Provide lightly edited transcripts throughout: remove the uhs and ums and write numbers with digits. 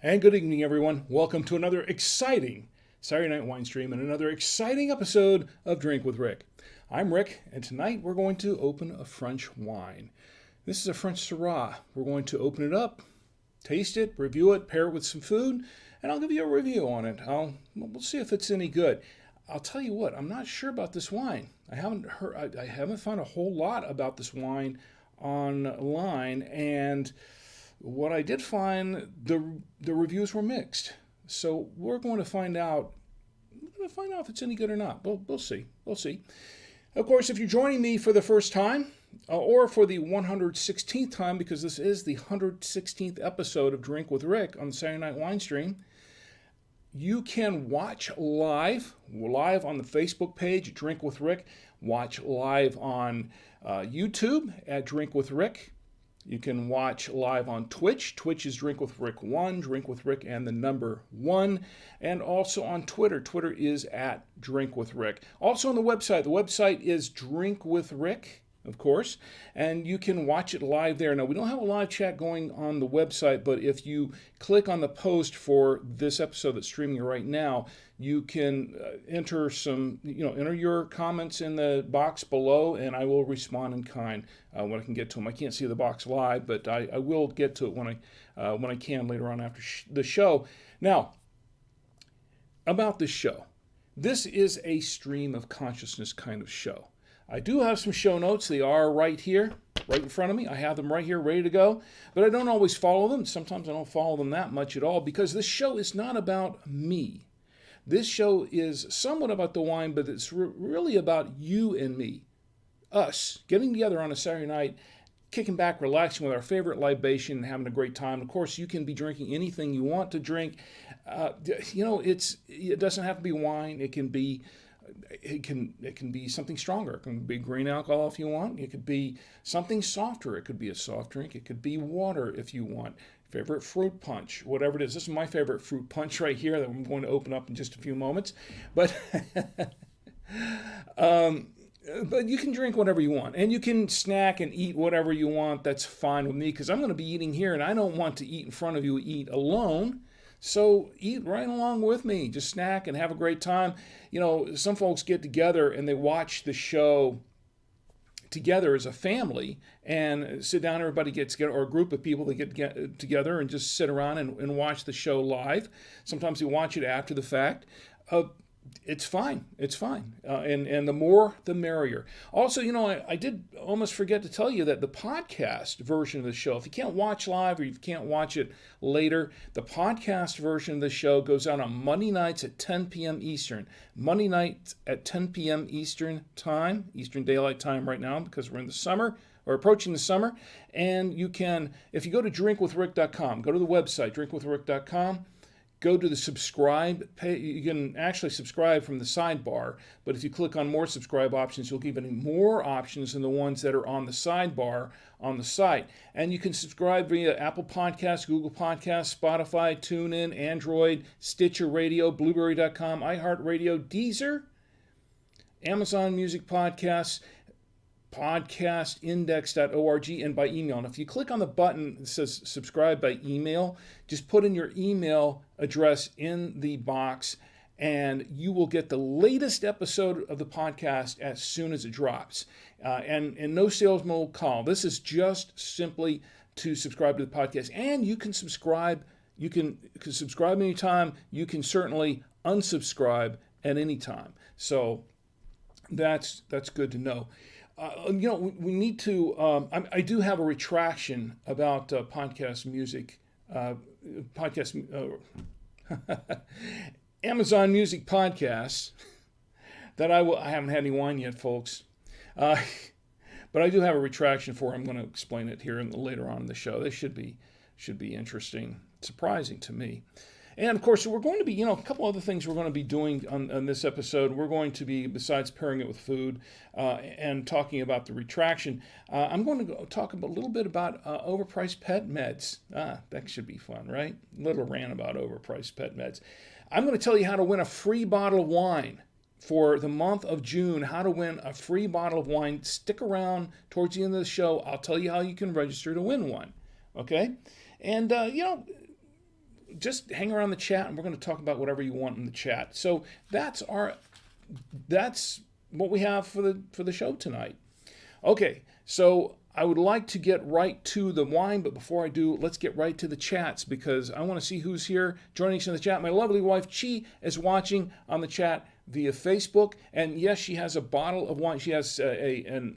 And good evening, everyone. Welcome to another exciting Saturday Night Wine Stream and another exciting episode of Drink with Rick. I'm Rick, and tonight we're going to open a French wine. This is a French Syrah. We're going to open it up, taste it, review it, pair it with some food, and I'll give you a review on it. We'll see if it's any good. I'll tell you what, I'm not sure about this wine. I haven't found a whole lot about this wine online, and what I did find, the reviews were mixed. So we're going to find out. If it's any good or not. We'll see. We'll see. Of course, if you're joining me for the first time, or for the 116th time, because this is the 116th episode of Drink with Rick on the Saturday Night Wine Stream, you can watch live on the Facebook page, Drink with Rick. Watch live on YouTube at Drink with Rick. You can watch live on Twitch. Twitch is Drink with Rick 1, Drink with Rick and the number 1. And also on Twitter. Twitter is at Drink with Rick. Also on the website is Drink with Rick, of course, and you can watch it live there. Now, we don't have a live chat going on the website, but if you click on the post for this episode that's streaming right now, you can enter your comments in the box below, and I will respond in kind when I can get to them. I can't see the box live, but I will get to it when I can later on after the show. Now, about this show, this is a stream of consciousness kind of show. I do have some show notes. They are right here, right in front of me. I have them right here ready to go, but I don't always follow them. Sometimes I don't follow them that much at all because this show is not about me. This show is somewhat about the wine, but it's really about you and me, us, getting together on a Saturday night, kicking back, relaxing with our favorite libation, and having a great time. Of course, you can be drinking anything you want to drink. It doesn't have to be wine. It can be something stronger. It can be green alcohol if you want. It could be something softer. It could be a soft drink. It could be water if you want. Favorite fruit punch, whatever it is. This is my favorite fruit punch right here that I'm going to open up in just a few moments. But but you can drink whatever you want. And you can snack and eat whatever you want. That's fine with me because I'm going to be eating here and I don't want to eat in front of you, eat alone. So eat right along with me. Just snack and have a great time. Some folks get together and they watch the show together as a family and sit down. Everybody gets together, or a group of people that get together and just sit around and watch the show live. Sometimes they watch it after the fact. It's fine. It's fine. And the more, the merrier. Also, I did almost forget to tell you that the podcast version of the show, if you can't watch live or you can't watch it later, the podcast version of the show goes out on Monday nights at 10 p.m. Eastern. Monday nights at 10 p.m. Eastern time, Eastern Daylight Time right now, because we're in the summer or approaching the summer. And you can, if you go to drinkwithrick.com, go to the website, drinkwithrick.com, go to the subscribe page. You can actually subscribe from the sidebar, but if you click on more subscribe options, you'll get even more options than the ones that are on the sidebar on the site. And you can subscribe via Apple Podcasts, Google Podcasts, Spotify, TuneIn, Android, Stitcher Radio, Blueberry.com, iHeartRadio, Deezer, Amazon Music Podcasts, podcastindex.org, and by email. And if you click on the button that says subscribe by email, just put in your email address in the box and you will get the latest episode of the podcast as soon as it drops. And no salesman will call. This is just simply to subscribe to the podcast. And you can subscribe. You can subscribe anytime. You can certainly unsubscribe at any time. So that's good to know. We need to. I do have a retraction about podcast music, Amazon Music podcasts that I haven't had any wine yet, folks. But I do have a retraction for. I'm going to explain it here later on in the show. This should be interesting, surprising to me. And of course, we're going to be, a couple other things we're going to be doing on this episode. We're going to be, besides pairing it with food and talking about the retraction, I'm going to talk a little bit about overpriced pet meds. That should be fun, right? A little rant about overpriced pet meds. I'm going to tell you how to win a free bottle of wine for the month of June, how to win a free bottle of wine. Stick around towards the end of the show. I'll tell you how you can register to win one. Okay? And, just hang around the chat, and we're going to talk about whatever you want in the chat. So that's what we have for the show tonight. Okay, so I would like to get right to the wine, but before I do, let's get right to the chats because I want to see who's here joining us in the chat. My lovely wife, Chi, is watching on the chat via Facebook, and yes, she has a bottle of wine. She has an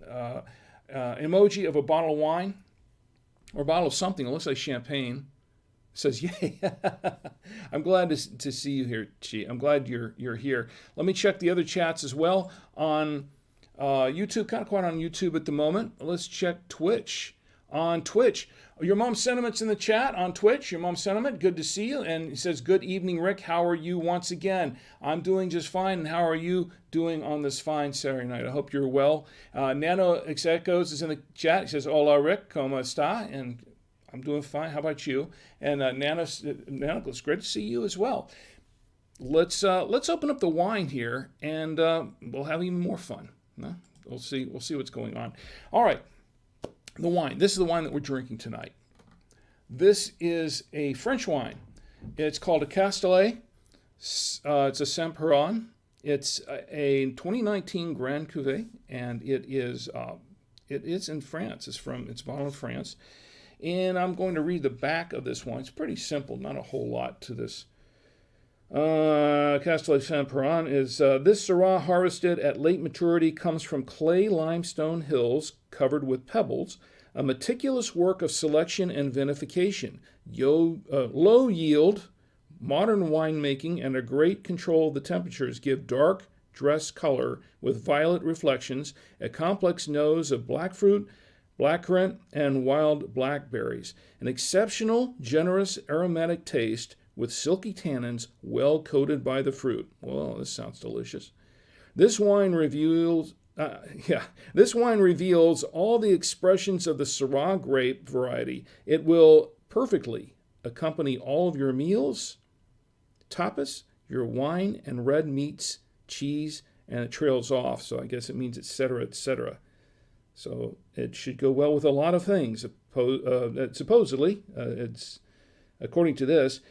emoji of a bottle of wine or a bottle of something. It looks like champagne. It says, yay. I'm glad to see you here, Chi. I'm glad you're here. Let me check the other chats as well on YouTube, kind of quiet on YouTube at the moment. Let's check Twitch. On Twitch, your mom's sentiments in the chat on Twitch. Your mom's sentiment, good to see you. And he says, good evening, Rick. How are you once again? I'm doing just fine. And how are you doing on this fine Saturday night? I hope you're well. Nano Execos is in the chat. He says, hola, Rick. ¿Cómo está? And I'm doing fine. How about you? And Nano, it's great to see you as well. Let's open up the wine here, and we'll have even more fun. No? We'll see what's going on. All right, the wine. This is the wine that we're drinking tonight. This is a French wine. It's called a Castelet. It's a Saint-Peyran. It's a 2019 Grand Cuvée, and it is in France. It's bottled in France, and I'm going to read the back of this wine. It's pretty simple, not a whole lot to this. Castelet Saint-Peyran is this Syrah harvested at late maturity comes from clay limestone hills covered with pebbles, a meticulous work of selection and vinification, low yield, modern winemaking, and a great control of the temperatures give dark dress color with violet reflections, a complex nose of black fruit, blackcurrant, and wild blackberries, an exceptional, generous aromatic taste with silky tannins well coated by the fruit. Well, this sounds delicious. This wine reveals all the expressions of the Syrah grape variety. It will perfectly accompany all of your meals, tapas, your wine and red meats, cheese, and it trails off. So I guess it means etc., etc. So it should go well with a lot of things. Supposedly, it's according to this.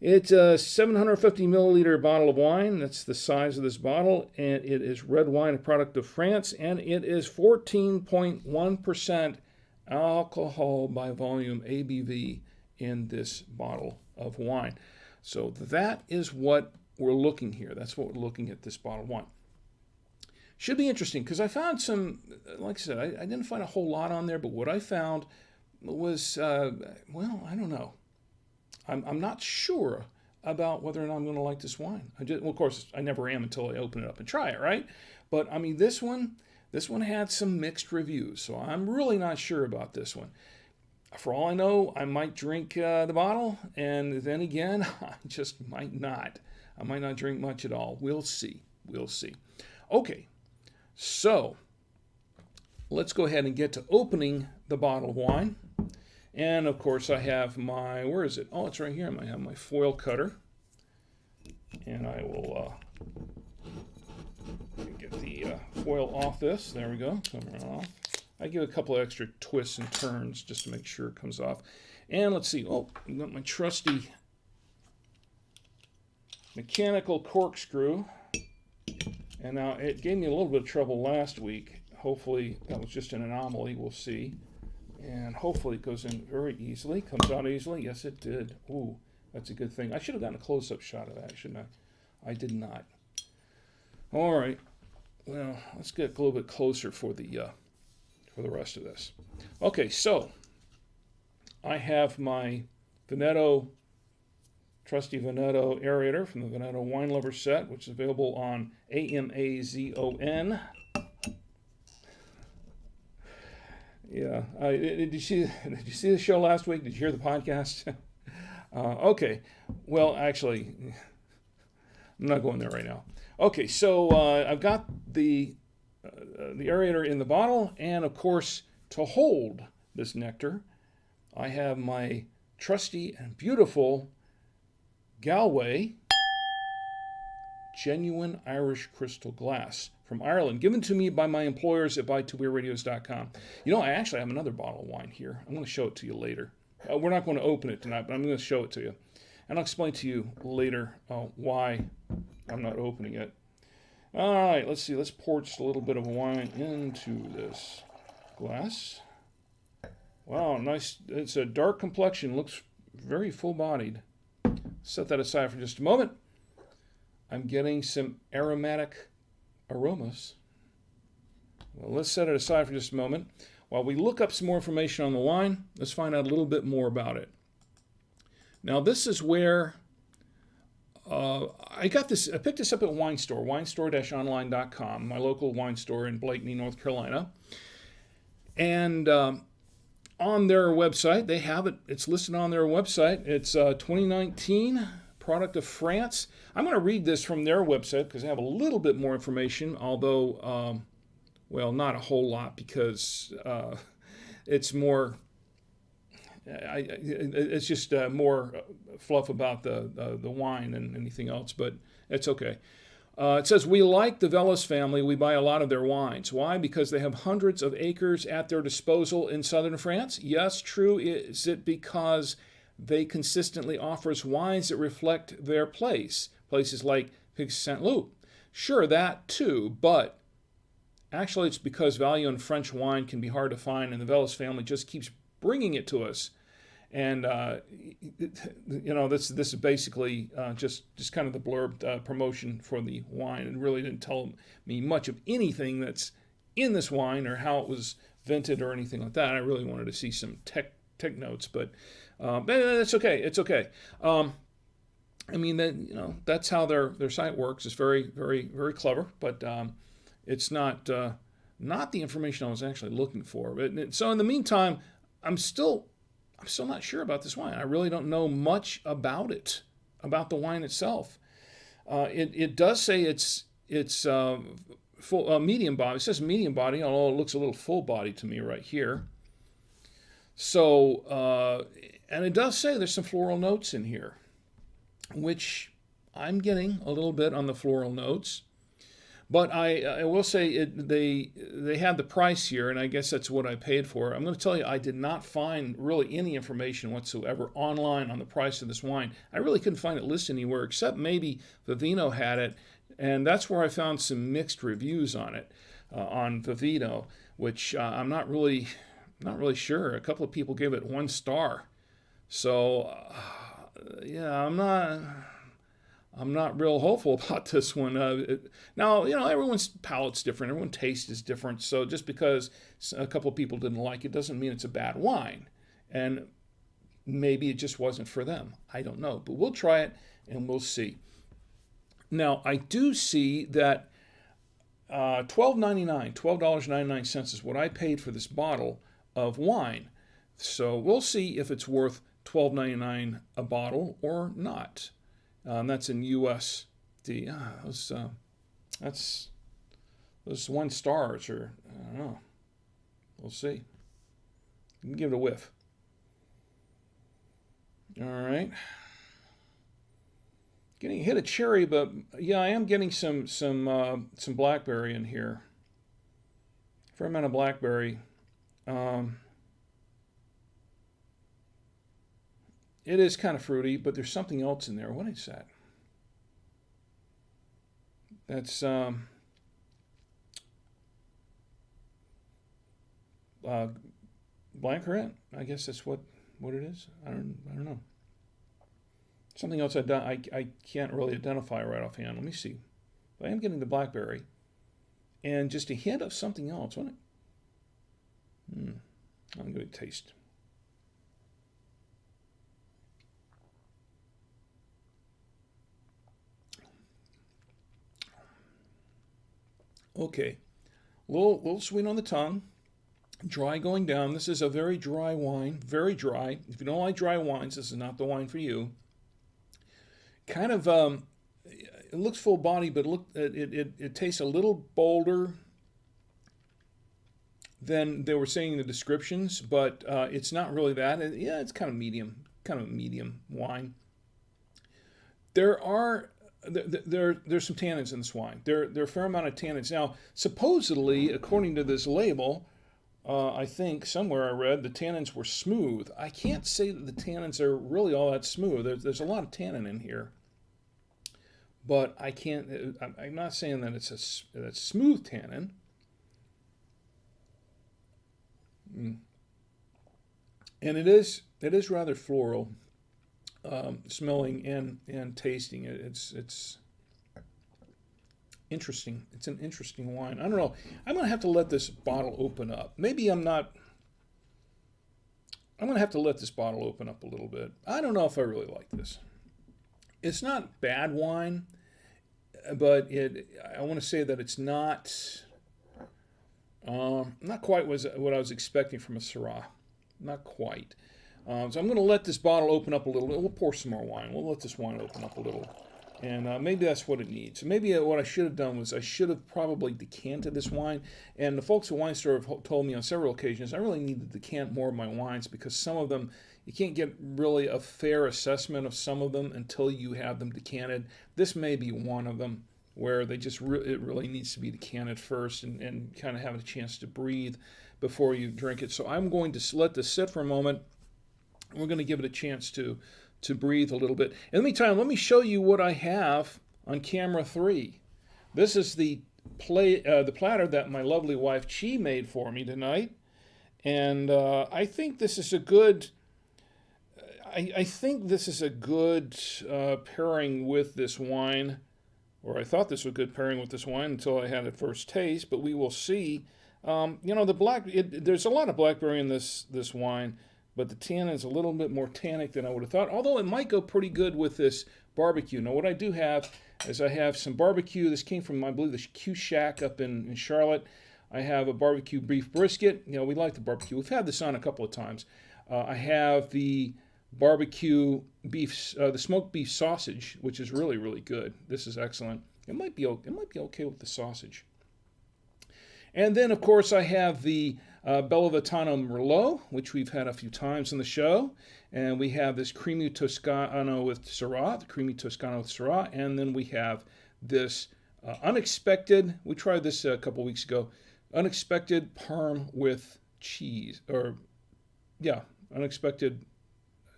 It's a 750 milliliter bottle of wine. That's the size of this bottle. And it is red wine, a product of France. And it is 14.1% alcohol by volume ABV in this bottle of wine. So that is what we're looking here. That's what we're looking at this bottle of wine. Should be interesting because I found some, like I said, I didn't find a whole lot on there. But what I found was, I don't know. I'm not sure about whether or not I'm going to like this wine. Of course, I never am until I open it up and try it, right? But I mean, this one had some mixed reviews, so I'm really not sure about this one. For all I know, I might drink the bottle, and then again, I just might not. I might not drink much at all. We'll see. We'll see. Okay, so let's go ahead and get to opening the bottle of wine. And of course I have my, where is it? Oh, it's right here. I have my foil cutter. And I will get the foil off this. There we go. Come right off. I give a couple of extra twists and turns just to make sure it comes off. And let's see. Oh, I've got my trusty mechanical corkscrew. And now it gave me a little bit of trouble last week. Hopefully that was just an anomaly. We'll see. And hopefully it goes in very easily. Comes out easily. Yes, it did. Ooh, that's a good thing. I should have gotten a close-up shot of that, shouldn't I? I did not. All right. Well, let's get a little bit closer for the rest of this. Okay, so I have my trusty Veneto aerator from the Veneto Wine Lover set, which is available on Amazon. Yeah. Did you see the show last week? Did you hear the podcast? Okay. Well, actually, I'm not going there right now. Okay. So I've got the aerator in the bottle, and of course, to hold this nectar, I have my trusty and beautiful Galway genuine Irish crystal glass from Ireland, given to me by my employers at buy2beerradios.com. You know, I actually have another bottle of wine here. I'm going to show it to you later. We're not going to open it tonight, but I'm going to show it to you. And I'll explain to you later why I'm not opening it. All right, let's see. Let's pour just a little bit of wine into this glass. Wow, nice. It's a dark complexion. Looks very full-bodied. Set that aside for just a moment. I'm getting some aromatic aromas. Well, let's set it aside for just a moment. While we look up some more information on the wine, let's find out a little bit more about it. Now, this is where I got this. I picked this up at Winestore, winestore-online.com, my local wine store in Blakeney, North Carolina. And on their website, they have it. It's listed on their website. It's 2019 product of France. I'm going to read this from their website because they have a little bit more information, although, well, not a whole lot because it's more. It's just more fluff about the wine than anything else, but it's okay. It says, we like the Velas family. We buy a lot of their wines. Why? Because they have hundreds of acres at their disposal in southern France? Yes, true. Is it because they consistently offers wines that reflect their place? Places like Pig Saint Loup. Sure, that too, but actually it's because value in French wine can be hard to find, and the Velas family just keeps bringing it to us. And this is basically just kind of the blurb promotion for the wine. It really didn't tell me much of anything that's in this wine or how it was vented or anything like that. I really wanted to see some tech notes, but it's okay. It's okay. I mean, that's how their site works. It's very, very, very clever, but it's not the information I was actually looking for. But so in the meantime, I'm still not sure about this wine. I really don't know much about it, about the wine itself. It does say it's full medium body. It says medium body, although it looks a little full body to me right here. So, and it does say there's some floral notes in here, which I'm getting a little bit on the floral notes. But I will say they had the price here, and I guess that's what I paid for. I'm going to tell you, I did not find really any information whatsoever online on the price of this wine. I really couldn't find it listed anywhere, except maybe Vivino had it, and that's where I found some mixed reviews on it, on Vivino, which I'm not really sure. A couple of people gave it 1 star. So, yeah, I'm not real hopeful about this one. Now, everyone's palate's different. Everyone's taste is different. So just because a couple of people didn't like it doesn't mean it's a bad wine. And maybe it just wasn't for them. I don't know. But we'll try it and we'll see. Now, I do see that $12.99 is what I paid for this bottle of wine. So we'll see if it's worth $12.99 a bottle or not. That's in USD. Those 1 stars, or I don't know. We'll see. You can give it a whiff. All right. Getting a hit of cherry, but yeah, I am getting some blackberry in here. Fair amount of blackberry. It is kind of fruity, but there's something else in there. What is that? That's blancurrant. I guess that's what it is. I don't know. Something else I can't really identify right offhand. Let me see. But I am getting the blackberry, and just a hint of something else. What? I'm going to taste. Okay, a little sweet on the tongue, dry going down. This is a very dry wine, very dry. If you don't like dry wines, this is not the wine for you. Kind of, it looks full body, but it tastes a little bolder than they were saying in the descriptions, but it's not really that. Yeah, it's kind of medium wine. There's some tannins in this wine. There are a fair amount of tannins. Now, supposedly, according to this label, I think somewhere I read the tannins were smooth. I can't say that the tannins are really all that smooth. There's a lot of tannin in here, but I can't. I'm not saying that it's a smooth tannin. And it is rather floral, smelling and tasting. It's interesting. It's an interesting wine. I don't know. I'm going to have to let this bottle open up. Maybe I'm not. I'm going to have to let this bottle open up a little bit. I don't know if I really like this. It's not bad wine, but I want to say that it's not quite what I was expecting from a Syrah. Not quite. So I'm going to let this bottle open up a little bit. We'll pour some more wine. We'll let this wine open up a little. And maybe that's what it needs. Maybe what I should have done was I should have probably decanted this wine. And the folks at Winestore have told me on several occasions I really need to decant more of my wines because some of them, you can't get really a fair assessment of some of them until you have them decanted. This may be one of them where they just it really needs to be decanted first and kind of have a chance to breathe before you drink it. So I'm going to let this sit for a moment. We're going to give it a chance to breathe a little bit. In the meantime, let me show you what I have on camera 3. This is the platter that my lovely wife Chi made for me tonight, and I think this is a good. I think this is a good pairing with this wine, or I thought this was a good pairing with this wine until I had a first taste. But we will see. There's a lot of blackberry in this wine. But the tannin is a little bit more tannic than I would have thought, although it might go pretty good with this barbecue. Now, what I do have is I have some barbecue. This came from, I believe, the Q Shack up in Charlotte. I have a barbecue beef brisket. You know, we like the barbecue. We've had this on a couple of times. I have the barbecue beef, the smoked beef sausage, which is really, really good. This is excellent. It might be okay with the sausage. And then, of course, I have the Bellavitano Merlot, which we've had a few times in the show. And we have this creamy Toscano with Syrah, the creamy Toscano with Syrah. And then we have this unexpected, we tried this a couple weeks ago, unexpected Parm with cheese. Unexpected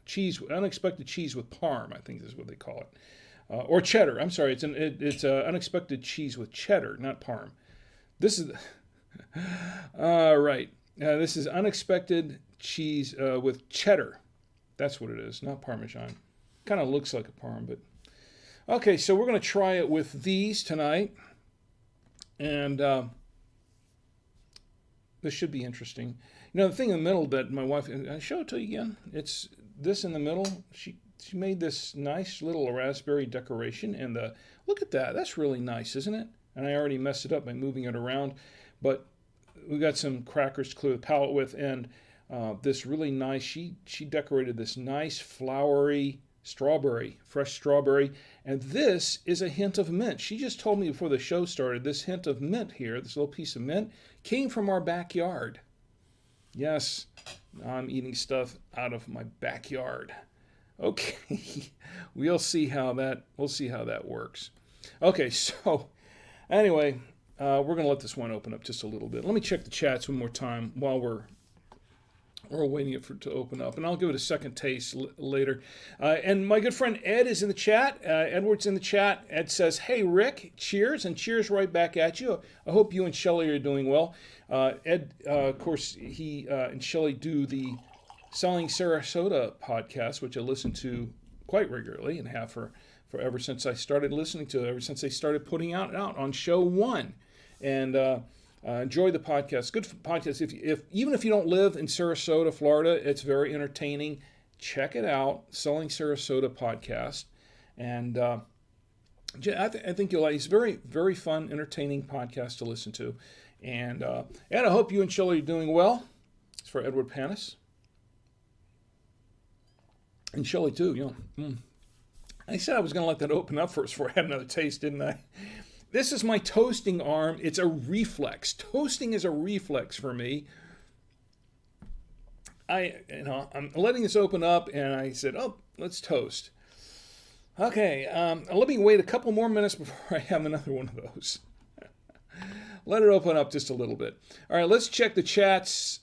cheese with Parm, I think is what they call it. Or cheddar, I'm sorry, it's unexpected cheese with cheddar, not Parm. This is... All right. This is unexpected cheese with cheddar. That's what it is, not Parmesan. Kind of looks like a Parm, but... Okay, so we're going to try it with these tonight. And this should be interesting. You know, the thing in the middle that my wife... I'll show it to you again. It's this in the middle. She made this nice little raspberry decoration. And look at that. That's really nice, isn't it? And I already messed it up by moving it around. But we got some crackers to clear the palate with, and this really nice, she decorated this nice flowery strawberry, fresh strawberry, and this is a hint of mint. She just told me before the show started, this hint of mint here, this little piece of mint, came from our backyard. Yes, I'm eating stuff out of my backyard. Okay, we'll see how that works. Okay, so anyway, we're going to let this one open up just a little bit. Let me check the chats one more time while we're waiting for it to open up, and I'll give it a second taste later. And my good friend Ed is in the chat. Edward's in the chat. Ed says, "Hey Rick, cheers," and cheers right back at you. I hope you and Shelley are doing well. Ed, of course, he and Shelley do the Selling Sarasota podcast, which I listen to quite regularly and have for ever since I started listening to it, ever since they started putting out on show 1. And enjoy the podcast. Good podcast. If even if you don't live in Sarasota, Florida, it's very entertaining. Check it out, Selling Sarasota podcast. And I think you'll like it. It's a very, very fun, entertaining podcast to listen to. And I hope you and Shelley are doing well. It's for Edward Panis. And Shelley too, you know. I said I was going to let that open up first before I had another taste, didn't I? This is my toasting arm. It's a reflex. Toasting is a reflex for me. I'm letting this open up, and I said, "Oh, let's toast." Okay, let me wait a couple more minutes before I have another one of those. Let it open up just a little bit. All right, let's check the chats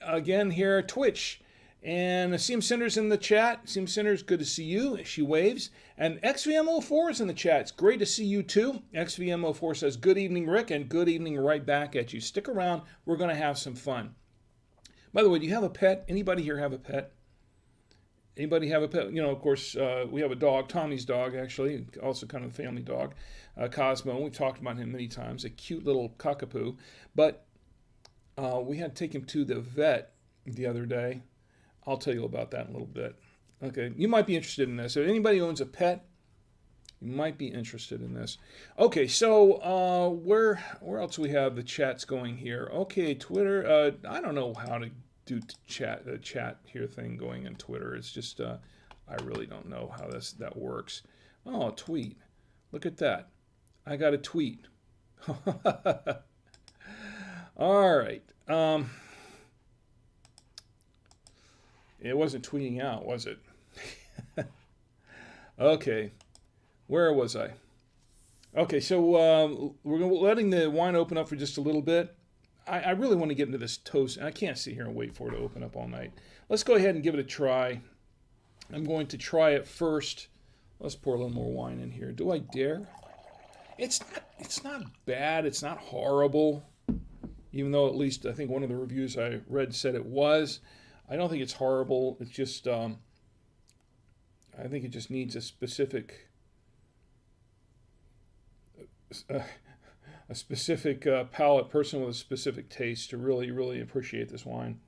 again here. Twitch. And Seam Cinder's in the chat. Seam Cinder's good to see you. She waves. And XVM04 is in the chat. It's great to see you too. XVM04 says, good evening, Rick, and good evening right back at you. Stick around. We're going to have some fun. By the way, do you have a pet? Anybody here have a pet? Anybody have a pet? You know, of course, we have a dog, Tommy's dog, actually, also kind of a family dog, Cosmo. We've talked about him many times, a cute little cockapoo. But we had to take him to the vet the other day. I'll tell you about that in a little bit. Okay, you might be interested in this. If anybody owns a pet, you might be interested in this. Okay, so where else do we have the chats going here? Okay, Twitter. I don't know how to do chat here thing going in Twitter. It's just I really don't know how that works. Oh, a tweet. Look at that. I got a tweet. All right. It wasn't tweeting out, was it? Okay. Where was I? Okay, so we're letting the wine open up for just a little bit. I really want to get into this toast. I can't sit here and wait for it to open up all night. Let's go ahead and give it a try. I'm going to try it first. Let's pour a little more wine in here. Do I dare? It's not bad. It's not horrible. Even though at least I think one of the reviews I read said it was. I don't think it's horrible. It's just, I think it just needs a specific palate, person with a specific taste to really, really appreciate this wine.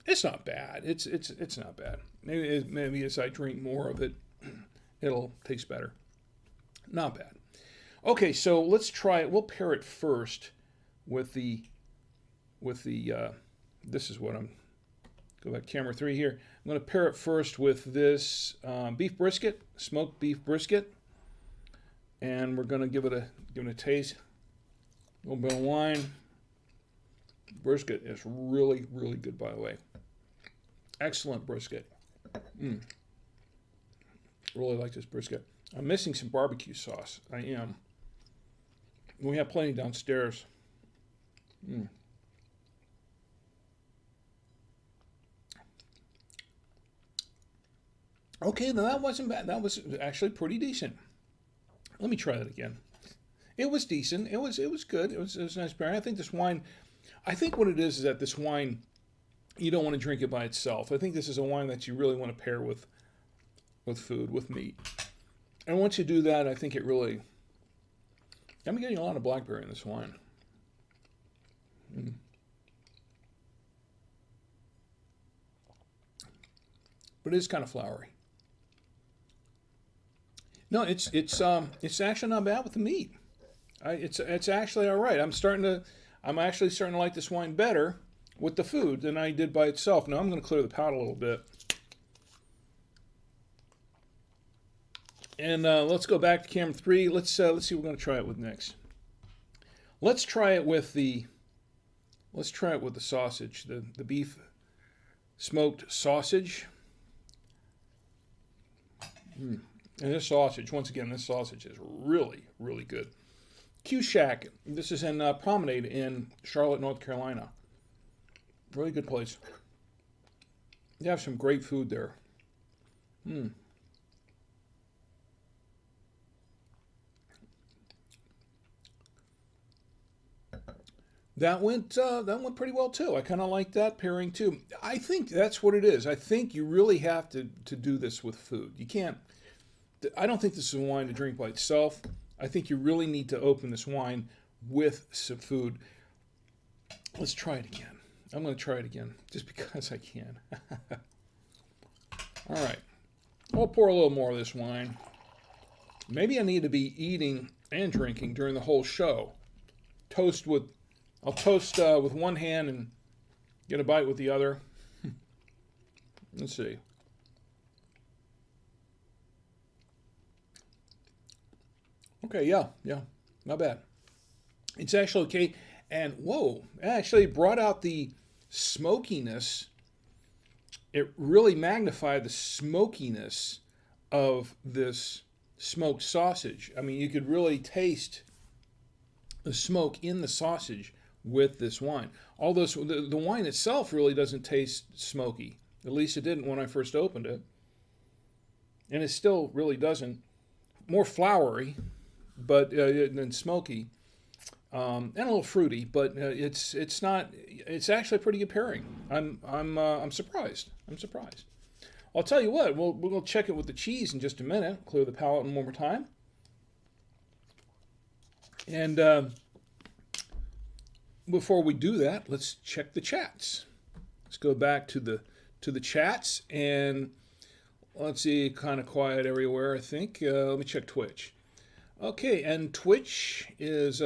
It's not bad. It's not bad. Maybe as I drink more of it, it'll taste better. Not bad. Okay, so let's try it. We'll pair it first with the this is what I'm, go back to camera 3 here. I'm going to pair it first with this beef brisket, smoked beef brisket, and we're going to give it a taste. A little bit of wine. Brisket is really, really good, by the way. Excellent brisket. Really like this brisket. I'm missing some barbecue sauce. I am. We have plenty downstairs. Okay, now that wasn't bad. That was actually pretty decent. Let me try that again. It was decent. It was good. It was a nice pairing. I think this wine, I think what it is that this wine, you don't want to drink it by itself. I think this is a wine that you really want to pair with food, with meat. And once you do that, I think it really, I'm getting a lot of blackberry in this wine. But it is kind of flowery. No, it's actually not bad with the meat. It's actually all right. I'm actually starting to like this wine better with the food than I did by itself. Now I'm going to clear the palate a little bit. And let's go back to camera 3. Let's see what we're going to try it with next. Let's try it with the sausage, the beef smoked sausage. And this sausage, once again, this sausage is really, really good. Q Shack. This is in Promenade in Charlotte, North Carolina. Really good place. They have some great food there. That went pretty well too. I kind of like that pairing too. I think that's what it is. I think you really have to do this with food. You can't. I don't think this is a wine to drink by itself. I think you really need to open this wine with some food. Let's try it again. I'm going to try it again just because I can. All right. I'll pour a little more of this wine. Maybe I need to be eating and drinking during the whole show. I'll toast with one hand and get a bite with the other. Let's see. Okay, yeah, not bad. It's actually okay. And whoa, it actually brought out the smokiness. It really magnified the smokiness of this smoked sausage. I mean, you could really taste the smoke in the sausage with this wine. Although the wine itself really doesn't taste smoky. At least it didn't when I first opened it. And it still really doesn't. More flowery, but than smoky, and a little fruity. But it's not. It's actually a pretty good pairing. I'm surprised. I'm surprised. I'll tell you what. We'll check it with the cheese in just a minute. Clear the palate one more time. And before we do that, let's check the chats. Let's go back to the chats, and let's see, kind of quiet everywhere, I think. Let me check Twitch. Okay, and Twitch is,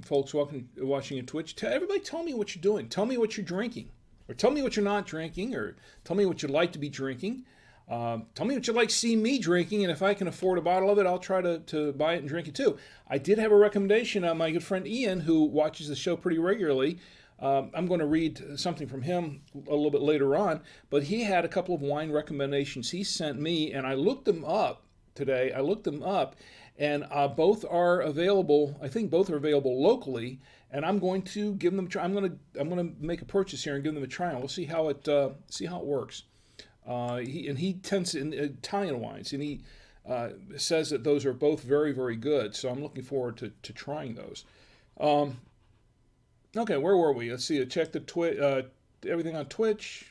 folks watching on Twitch, everybody tell me what you're doing. Tell me what you're drinking. Or tell me what you're not drinking, or tell me what you'd like to be drinking. Tell me what you'd like to see me drinking, and if I can afford a bottle of it, I'll try to buy it and drink it too. I did have a recommendation on my good friend Ian, who watches the show pretty regularly. I'm going to read something from him a little bit later on, but he had a couple of wine recommendations he sent me, and I looked them up today. I looked them up, and both are available. I think both are available locally, and I'm going to give them a try. I'm going to make a purchase here and give them a try, and we'll see how it works. He tends in Italian wines, and he says that those are both very, very good. So I'm looking forward to trying those. Okay, where were we? Let's see. I checked everything on Twitch.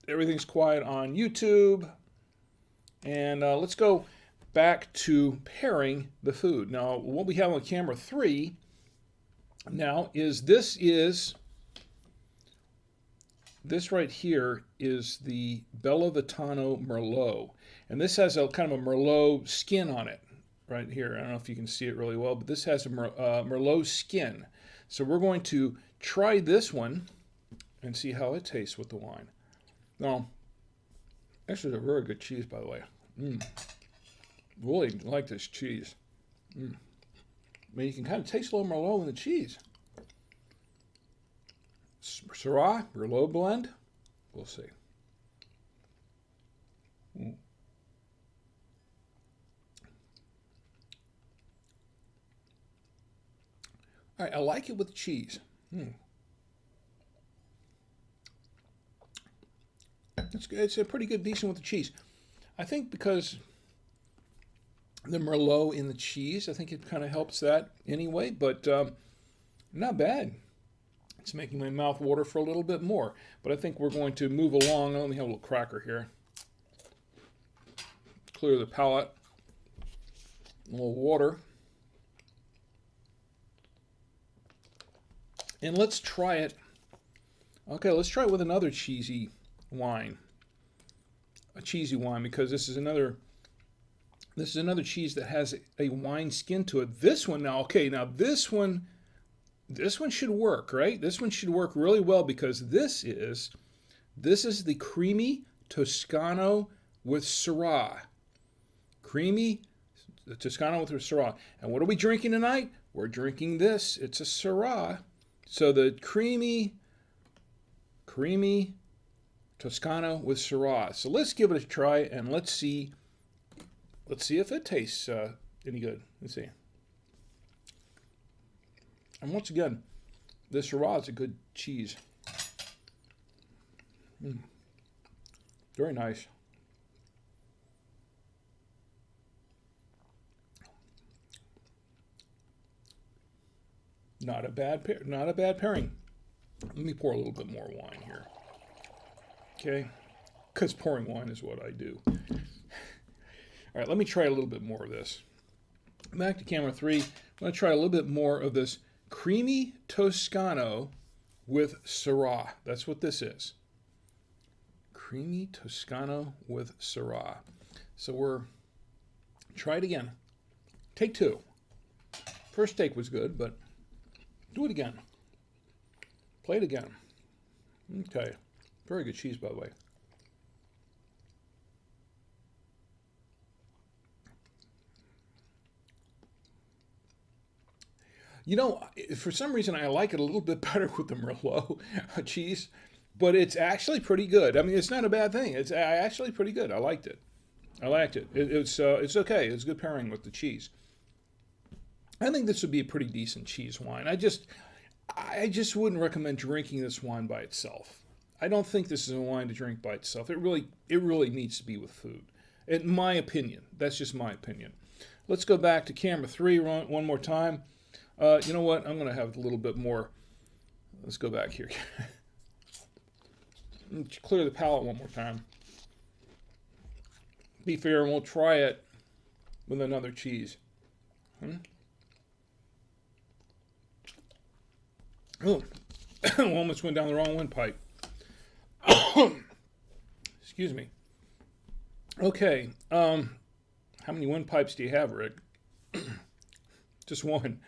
Everything's quiet on YouTube. And let's go back to pairing the food. Now, what we have on camera 3 now is this right here is the Bellavitano Merlot. And this has a kind of a Merlot skin on it right here. I don't know if you can see it really well, but this has a Merlot skin. So we're going to try this one and see how it tastes with the wine. Now, actually, it's a very good cheese, by the way. Really like this cheese. I mean, you can kind of taste a little Merlot in the cheese. Syrah, Merlot blend. We'll see. All right, I like it with cheese. It's good. It's a pretty good, decent with the cheese. I think because the Merlot in the cheese, I think it kind of helps that anyway, but not bad. It's making my mouth water for a little bit more, but I think we're going to move along. Let me have a little cracker here. Clear the palate. A little water. And let's try it. Okay, let's try it with another cheesy wine. A cheesy wine, because this is another cheese that has a wine skin to it. This one now, okay, now this one should work, right? This one should work really well, because this is the creamy Toscano with Syrah. Creamy Toscano with Syrah. And what are we drinking tonight? We're drinking this. It's a Syrah. So the creamy Toscano with Syrah. So let's give it a try, and let's see if it tastes any good. Let's see. And once again, this Syrah is a good cheese. Very nice. Not a bad pairing. Let me pour a little bit more wine here. Okay, because pouring wine is what I do. All right, let me try a little bit more of this. Back to camera 3. I'm going to try a little bit more of this creamy Toscano with Syrah. That's what this is. Creamy Toscano with Syrah. So try it again. Take 2. First take was good, but do it again. Play it again. Okay. Very good cheese, by the way. You know, for some reason, I like it a little bit better with the Merlot cheese, but it's actually pretty good. I mean, it's not a bad thing. It's actually pretty good. I liked it. I liked it. It's okay. It's a good pairing with the cheese. I think this would be a pretty decent cheese wine. I just wouldn't recommend drinking this wine by itself. I don't think this is a wine to drink by itself. It really needs to be with food. In my opinion. That's just my opinion. Let's go back to camera 3 one more time. You know what? I'm going to have a little bit more. Let's go back here. Clear the palate one more time. Be fair, and we'll try it with another cheese. Oh, almost went down the wrong windpipe. Excuse me. Okay, how many windpipes do you have, Rick? Just one.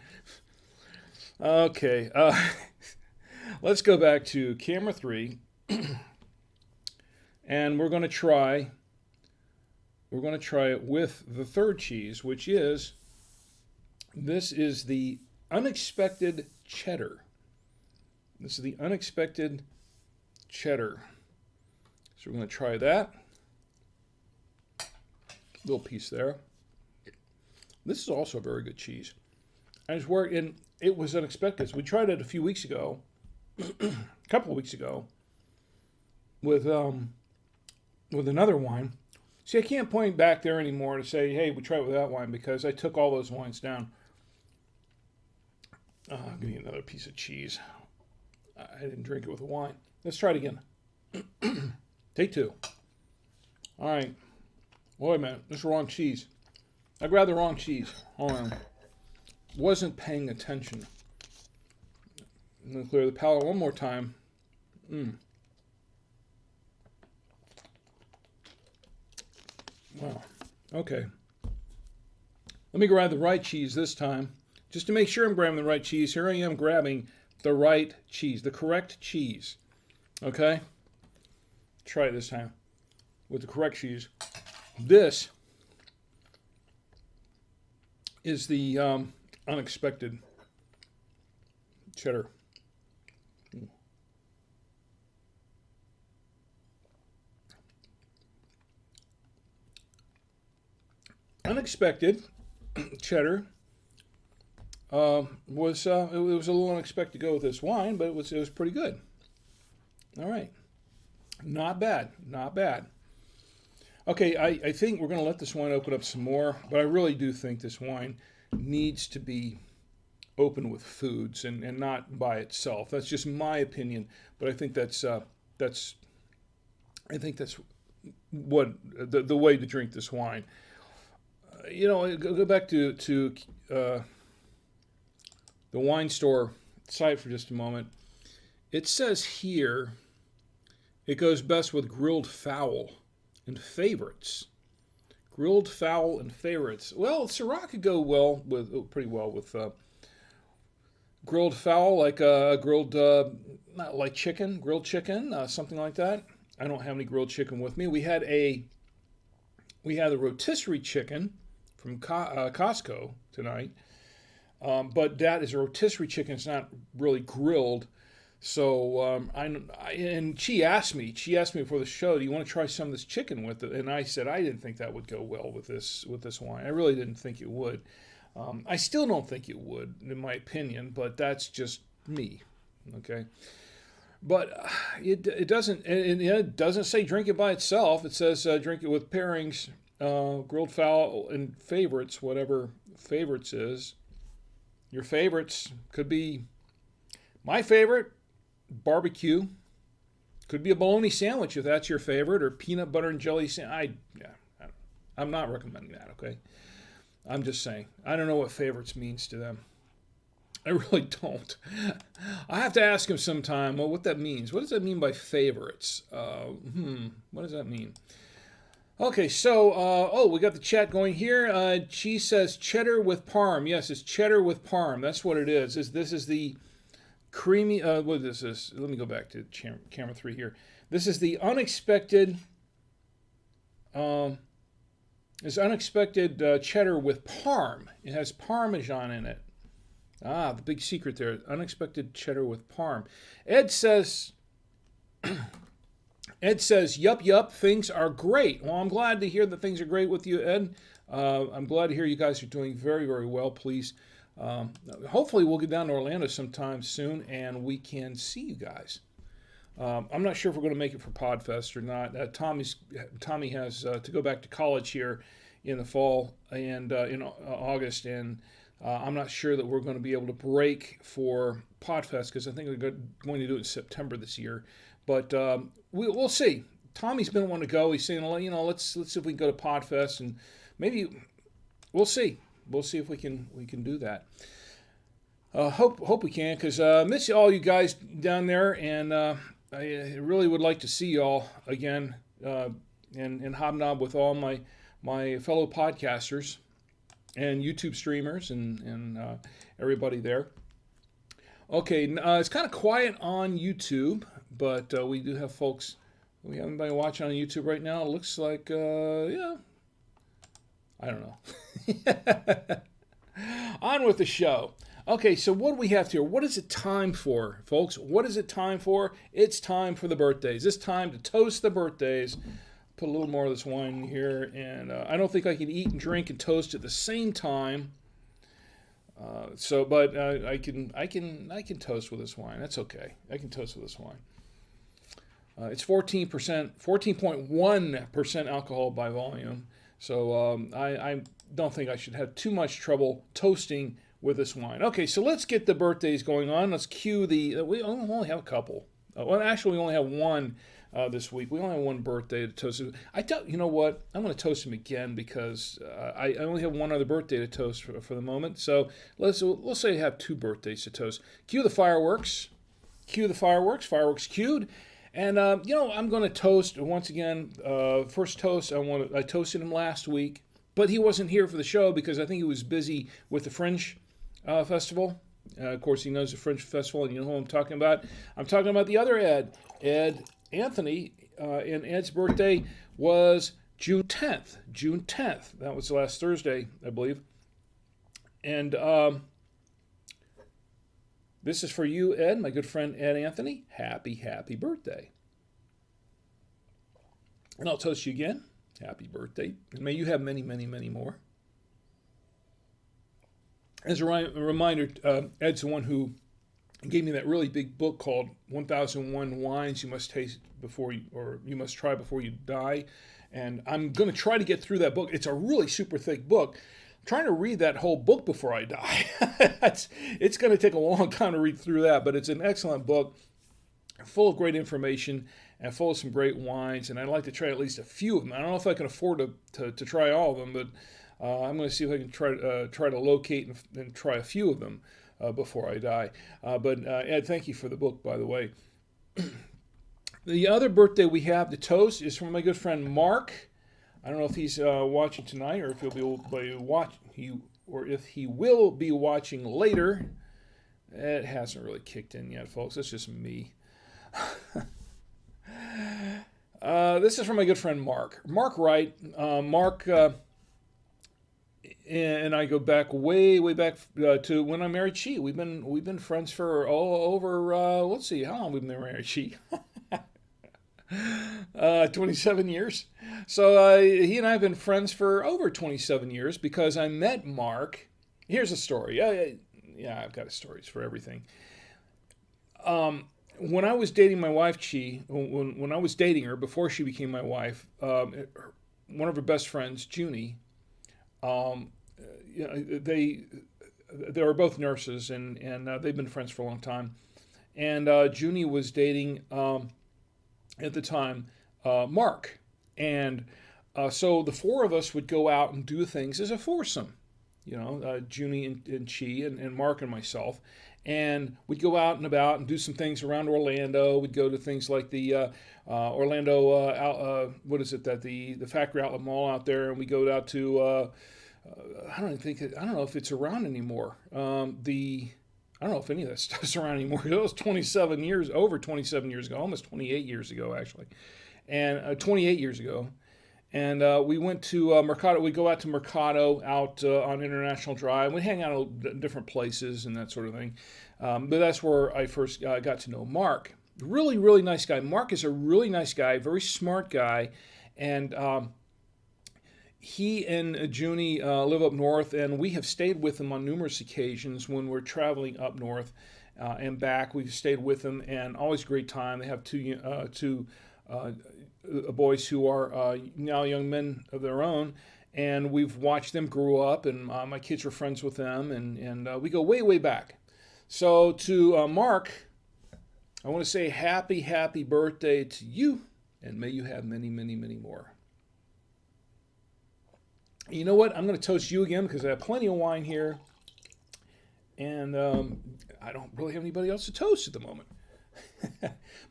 Okay, let's go back to camera 3, and we're going to try it with the third cheese, which is, this is the Unexpected Cheddar. This is the Unexpected Cheddar. So we're going to try that. Little piece there. This is also a very good cheese. And it's worked, and it was unexpected. So we tried it a few weeks ago, a couple of weeks ago, with another wine. See, I can't point back there anymore to say, hey, we tried it with that wine, because I took all those wines down. Give me another piece of cheese. I didn't drink it with the wine. Let's try it again. Take 2. All right. Wait a minute. This is the wrong cheese. I grabbed the wrong cheese. Hold on. Wasn't paying attention. I'm going to clear the palate one more time. Wow. Okay. Let me grab the right cheese this time. Just to make sure I'm grabbing the right cheese, here I am grabbing the right cheese, the correct cheese. Okay? Try it this time with the correct cheese. This is the Unexpected Cheddar. Unexpected Cheddar was a little unexpected to go with this wine, but it was pretty good. All right, not bad, not bad. Okay, I think we're going to let this wine open up some more, but I really do think this wine needs to be open with foods and not by itself. That's just my opinion, but I think that's what the way to drink this wine. You know, go back to the Winestore site for just a moment. It says here it goes best with grilled fowl and favorites. Grilled fowl and favorites. Well, Syrah could go pretty well with grilled fowl, like grilled, not like chicken, grilled chicken, something like that. I don't have any grilled chicken with me. We had a rotisserie chicken from Costco tonight, but that is a rotisserie chicken. It's not really grilled. So and she asked me before the show, do you want to try some of this chicken with it? And I said I didn't think that would go well with this wine. I really didn't think it would. I still don't think it would, in my opinion, but that's just me. Okay. But it doesn't say drink it by itself. It says drink it with pairings, grilled fowl and favorites, whatever favorites is. Your favorites could be my favorite, barbecue. Could be a bologna sandwich if that's your favorite, or peanut butter and jelly sandwich. I'm not recommending that, okay? I'm just saying. I don't know what favorites means to them. I really don't. I have to ask him sometime, well, what that means. What does that mean by favorites? What does that mean? Okay, so, we got the chat going here. She says cheddar with parm. Yes, it's cheddar with parm. That's what it is. This is the creamy, what is this? Let me go back to camera 3 here. This is the Unexpected, Unexpected cheddar with parm. It has Parmesan in it. The big secret there. Unexpected cheddar with parm. Ed says Ed says, yup, things are great. Well, I'm glad to hear that things are great with you, Ed. I'm glad to hear you guys are doing very, very well. Please, hopefully we'll get down to Orlando sometime soon and we can see you guys. I'm not sure if we're going to make it for Podfest or not. Tommy has to go back to college here in the fall and in August, and I'm not sure that we're going to be able to break for Podfest because I think we're going to do it in September this year. But we'll see. Tommy's been wanting to go. He's saying, let's see if we can go to Podfest, and maybe we'll see. We'll see if we can do that. Hope we can, because miss all you guys down there, and I really would like to see y'all again and hobnob with all my fellow podcasters and YouTube streamers and everybody there. Okay, it's kind of quiet on YouTube, but we do have folks. We have anybody watching on YouTube right now. It looks like, yeah, I don't know. On with the show. Okay, so what do we have here? What is it time for, folks? What is it time for? It's time for the birthdays. It's time to toast the birthdays. Put a little more of this wine in here, and I don't think I can eat and drink and toast at the same time. But I can toast with this wine. That's okay. I can toast with this wine. It's 14.1% alcohol by volume. So I don't think I should have too much trouble toasting with this wine. Okay, so let's get the birthdays going on. Let's cue we only have a couple. Well, actually, we only have one this week. We only have one birthday to toast. You know what? I'm going to toast him again because I only have one other birthday to toast for the moment. So let's say I have two birthdays to toast. Cue the fireworks. Cue the fireworks. Fireworks cued. And I'm going to toast once again. First toast. I toasted him last week, but he wasn't here for the show because I think he was busy with the Fringe Festival. Of course, he knows the Fringe Festival, and you know who I'm talking about. I'm talking about the other Ed Anthony, and Ed's birthday was June 10th. June 10th. That was last Thursday, I believe. And this is for you, Ed, my good friend Ed Anthony. Happy, happy birthday. And I'll toast you again. Happy birthday. And may you have many, many, many more. As a reminder, Ed's the one who gave me that really big book called 1001 Wines You Must Taste You Must Try Before You Die. And I'm going to try to get through that book. It's a really super thick book. I'm trying to read that whole book before I die. It's going to take a long time to read through that, but it's an excellent book, full of great information and full of some great wines. And I'd like to try at least a few of them. I don't know if I can afford to try all of them, but I'm going to see if I can try to locate and try a few of them before I die. But Ed, thank you for the book, by the way. The other birthday we have to toast is from my good friend Mark. I don't know if he's watching tonight or if he'll be if he will be watching later. It hasn't really kicked in yet, folks. That's just me. This is from my good friend Mark. Mark Wright. Mark and I go back way back to when I married Chi. We've been friends for over let's see, how long we've been married, Chi? 27 years. So he and I have been friends for over 27 years because I met Mark. Here's a story. Yeah, I've got stories for everything. When I was dating my wife, Chi, when I was dating her before she became my wife, one of her best friends, Junie, they were both nurses and they've been friends for a long time. And Junie was dating at the time Mark, and so the four of us would go out and do things as a foursome. Junie and Chi and Mark and myself. And we'd go out and about and do some things around Orlando. We'd go to things like the Orlando, the Factory Outlet Mall out there, and we go out to, I don't know if it's around anymore. I don't know if any of that stuff's around anymore. It was over 27 years ago, almost 28 years ago, actually, and 28 years ago. And we went to Mercado. We go out to Mercado out on International Drive. We hang out at different places and that sort of thing. But that's where I first got to know Mark. Really, really nice guy. Mark is a really nice guy, very smart guy, and he and Junie live up north, and we have stayed with them on numerous occasions when we're traveling up north and back. We've stayed with them, and always a great time. They have two boys who are now young men of their own, and we've watched them grow up, and my kids were friends with them, and we go way, way back. So to Mark, I want to say happy, happy birthday to you, and may you have many, many, many more. You know what? I'm going to toast you again because I have plenty of wine here, and I don't really have anybody else to toast at the moment.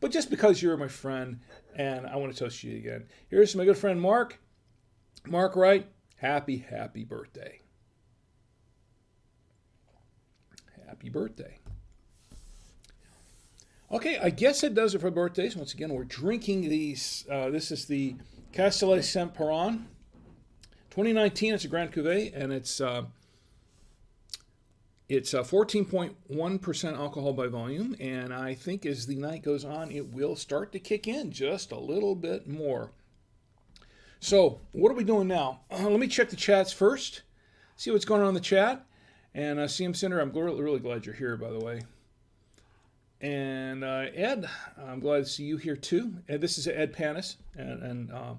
But just because you're my friend, and I want to toast you again. Here's my good friend Mark. Mark Wright, happy, happy birthday. Happy birthday. Okay, I guess that does it for birthdays. Once again, we're drinking these. This is the Castelet Saint-Peyran 2019. It's a Grand Cuvée, and it's 14.1% alcohol by volume. And I think as the night goes on, it will start to kick in just a little bit more. So, what are we doing now? Let me check the chats first. See what's going on in the chat. And CM Center, I'm really glad you're here, by the way. And Ed, I'm glad to see you here too. Ed, this is Ed Panis, and I'm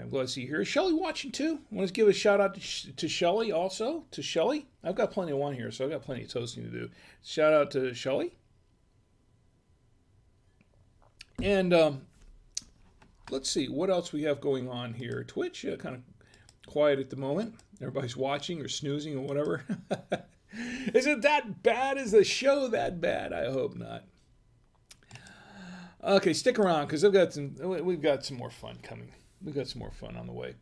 glad to see you here. Is Shelly watching too? I want to give a shout out to Shelly also. To Shelly, I've got plenty of wine here, so I've got plenty of toasting to do. Shout out to Shelly. And let's see what else we have going on here. Twitch, kind of quiet at the moment. Everybody's watching or snoozing or whatever. Is it that bad? Is the show that bad? I hope not. Okay, stick around because we've got some more fun coming. We've got some more fun on the way.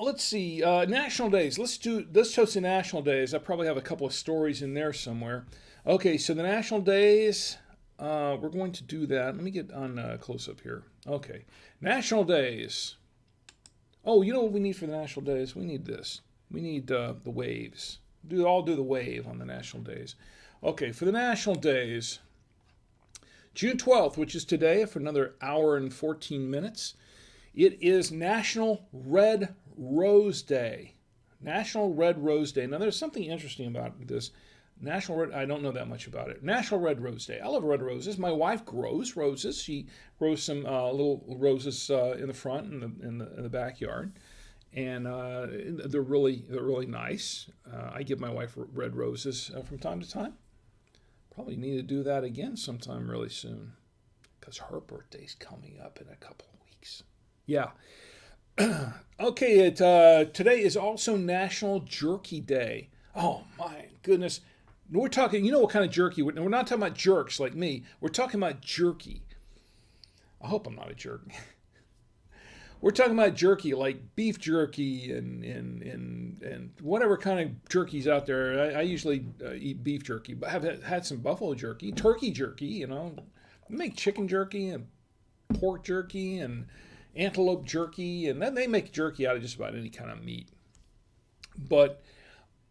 Let's see. National days. Let's toast the national days. I probably have a couple of stories in there somewhere. Okay, so the national days. We're going to do that. Let me get on close up here. Okay, national days. Oh, you know what we need for the national days? We need this. We need the waves. I'll do the wave on the national days. Okay, for the national days, June 12th, which is today, for another hour and 14 minutes, it is National Red Rose Day. National Red Rose Day. Now, there's something interesting about this. I don't know that much about it. National Red Rose Day. I love red roses. My wife grows roses. She grows some little roses in the front and in the backyard. And they're really nice. I give my wife red roses from time to time. Probably need to do that again sometime really soon, because her birthday's coming up in a couple of weeks. Yeah. Okay. Today is also National Jerky Day. Oh my goodness. We're talking. You know what kind of jerky? We're not talking about jerks like me. We're talking about jerky. I hope I'm not a jerk. We're talking about jerky, like beef jerky and whatever kind of jerky's out there. I usually eat beef jerky, but I've had some buffalo jerky, turkey jerky, you know. We make chicken jerky and pork jerky and antelope jerky, and then they make jerky out of just about any kind of meat. But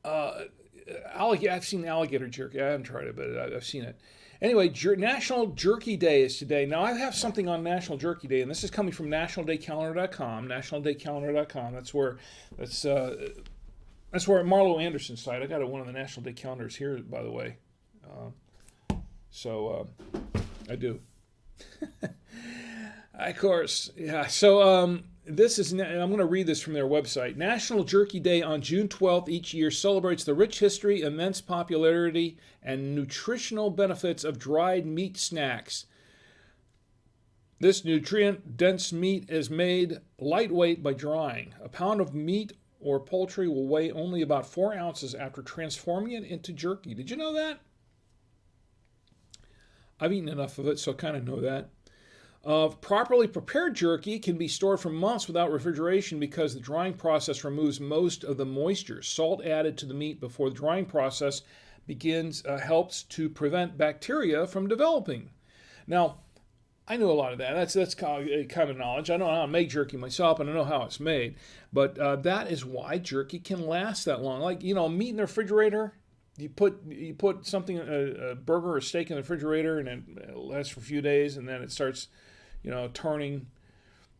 I've seen alligator jerky. I haven't tried it, but I've seen it. Anyway, National Jerky Day is today. Now, I have something on National Jerky Day, and this is coming from nationaldaycalendar.com. Nationaldaycalendar.com. That's where Marlo Anderson's site. I got one of the National Day calendars here, by the way. I do. Of course, yeah. So this is, and I'm going to read this from their website. National Jerky Day on June 12th each year celebrates the rich history, immense popularity, and nutritional benefits of dried meat snacks. This nutrient-dense meat is made lightweight by drying. A pound of meat or poultry will weigh only about 4 ounces after transforming it into jerky. Did you know that? I've eaten enough of it, so I kind of know that. Properly prepared jerky can be stored for months without refrigeration because the drying process removes most of the moisture. Salt added to the meat before the drying process begins helps to prevent bacteria from developing. Now, I know a lot of that. That's common knowledge. I know how to make jerky myself, and I know how it's made. But that is why jerky can last that long. Like, meat in the refrigerator, you put something, a burger or steak in the refrigerator, and it lasts for a few days, and then it starts, turning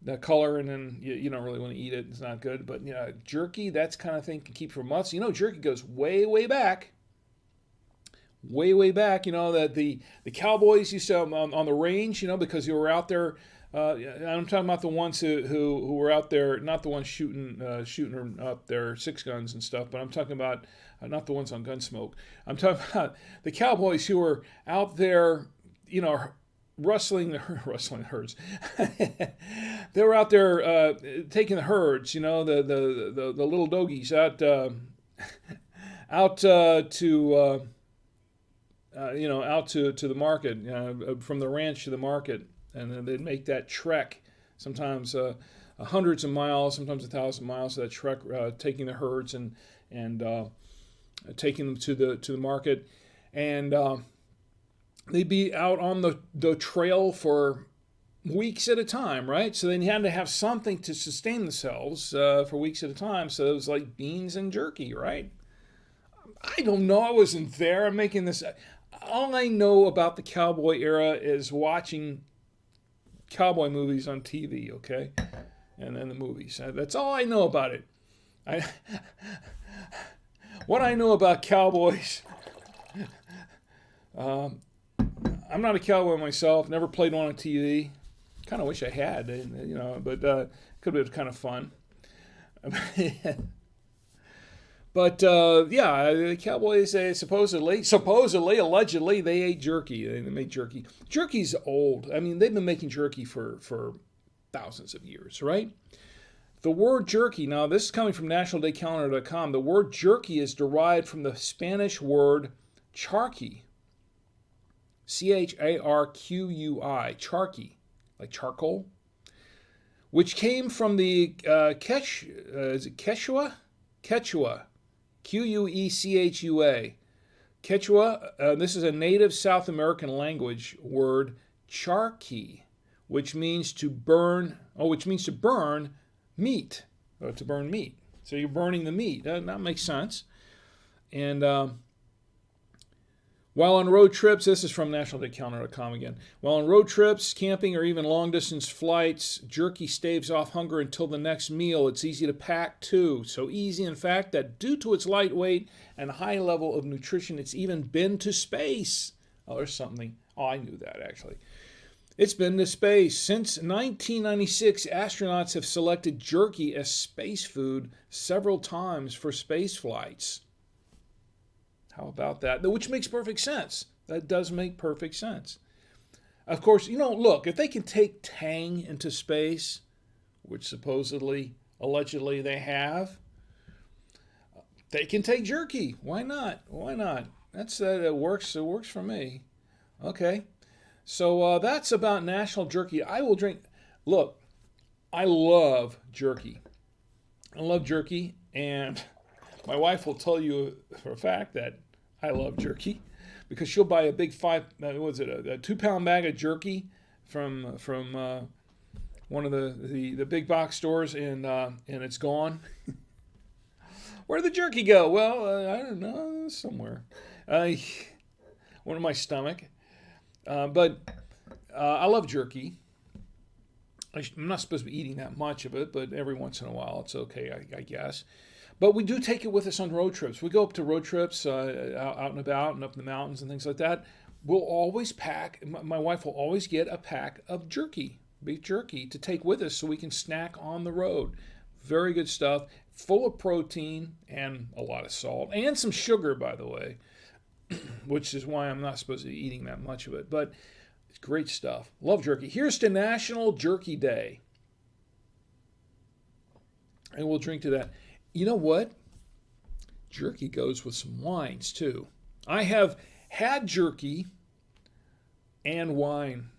the color, and then you don't really want to eat it. It's not good. But jerky, that's kind of thing can keep for months. Jerky goes way, way back. Way, way back. That the cowboys used to on the range. Because you were out there. I'm talking about the ones who were out there, not the ones shooting up their six guns and stuff, but I'm talking about not the ones on Gunsmoke. I'm talking about the cowboys who were out there, rustling the herds. They were out there taking the herds, the little doggies out to out to the market, from the ranch to the market. And then they'd make that trek, sometimes hundreds of miles, sometimes 1,000 miles. So that trek, taking the herds and taking them to the market, and they'd be out on the trail for weeks at a time, right? So they had to have something to sustain themselves for weeks at a time. So it was like beans and jerky, right? I don't know. I wasn't there. I'm making this. All I know about the cowboy era is watching cowboy movies on TV, okay? And then the movies. That's all I know about it. What I know about cowboys, I'm not a cowboy myself, never played one on TV. Kind of wish I had, but could have been kind of fun. But the Cowboys, supposedly, allegedly, they ate jerky. They made jerky. Jerky's old. I mean, they've been making jerky for thousands of years, right? The word jerky, now this is coming from nationaldaycalendar.com. The word jerky is derived from the Spanish word charqui. Charqui, charqui, like charcoal, which came from the Quechua? Quechua. Quechua. Quechua, this is a native South American language word, charqui, which means to burn meat, or to burn meat. So you're burning the meat. That makes sense. And while on road trips, this is from nationaldaycalendar.com again. While on road trips, camping, or even long-distance flights, jerky staves off hunger until the next meal. It's easy to pack, too. So easy, in fact, that due to its light weight and high level of nutrition, it's even been to space. Oh, there's something. Oh, I knew that, actually. It's been to space. Since 1996, astronauts have selected jerky as space food several times for space flights. How about that? Which makes perfect sense. That does make perfect sense. Of course, look, if they can take Tang into space, which supposedly, allegedly they have, they can take jerky. Why not? Why not? It works. It works for me. Okay. So that's about National Jerky. I will drink. Look, I love jerky. I love jerky, and my wife will tell you for a fact that I love jerky, because she'll buy a big a 2-pound bag of jerky from one of the big box stores, and it's gone. Where'd the jerky go? Well, I don't know, somewhere. One in my stomach. But I love jerky. I'm not supposed to be eating that much of it, but every once in a while it's okay, I guess. But we do take it with us on road trips. We go up to road trips, out and about and up in the mountains and things like that. We'll always pack, my wife will always get a pack of jerky, beef jerky, to take with us so we can snack on the road. Very good stuff, full of protein and a lot of salt, and some sugar, by the way, which is why I'm not supposed to be eating that much of it. But it's great stuff. Love jerky. Here's to National Jerky Day. And we'll drink to that. You know what? Jerky goes with some wines, too. I have had jerky and wine.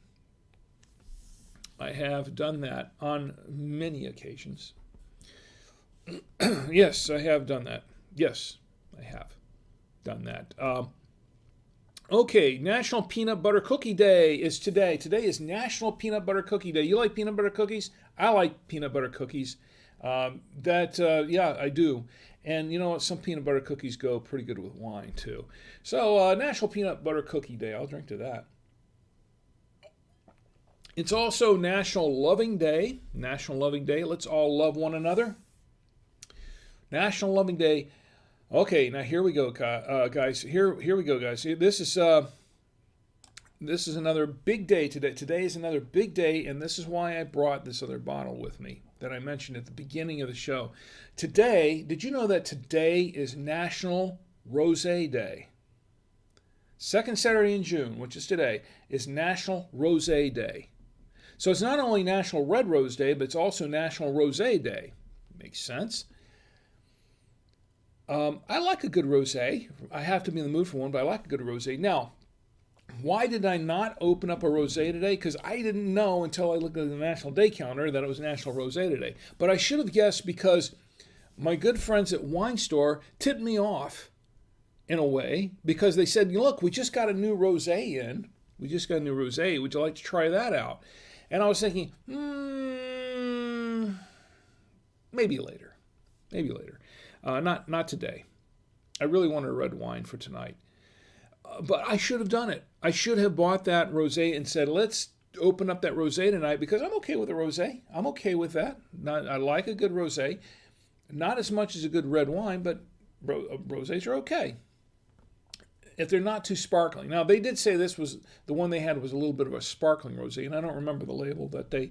I have done that on many occasions. Yes, I have done that. Yes, I have done that. Okay, National Peanut Butter Cookie Day is today. Today is National Peanut Butter Cookie Day. You like peanut butter cookies? I like peanut butter cookies. Yeah, I do. And you know what? Some peanut butter cookies go pretty good with wine, too. So, National Peanut Butter Cookie Day. I'll drink to that. It's also National Loving Day. National Loving Day. Let's all love one another. National Loving Day. Okay, now here we go, guys. Here we go, guys. This is another big day today. Today is another big day, and this is why I brought this other bottle with me that I mentioned at the beginning of the show. Today, did you know that today is National Rosé Day? Second Saturday in June, which is today, is National Rosé Day. So it's not only National Red Rose Day, but it's also National Rosé Day. Makes sense. I like a good rosé. I have to be in the mood for one, but I like a good rosé. Now, why did I not open up a rosé today? Because I didn't know until I looked at the National Day calendar that it was National Rosé today. But I should have guessed because my good friends at Winestore tipped me off in a way because they said, look, we just got a new rosé in. We just got a new rosé. Would you like to try that out? And I was thinking, maybe later. Maybe later. Not today. I really wanted a red wine for tonight. But I should have done it. I should have bought that rosé and said, let's open up that rosé tonight because I'm okay with a rosé. I'm okay with that. I like a good rosé. Not as much as a good red wine, but rosés are okay if they're not too sparkling. Now, they did say this was the one they had was a little bit of a sparkling rosé, and I don't remember the label that they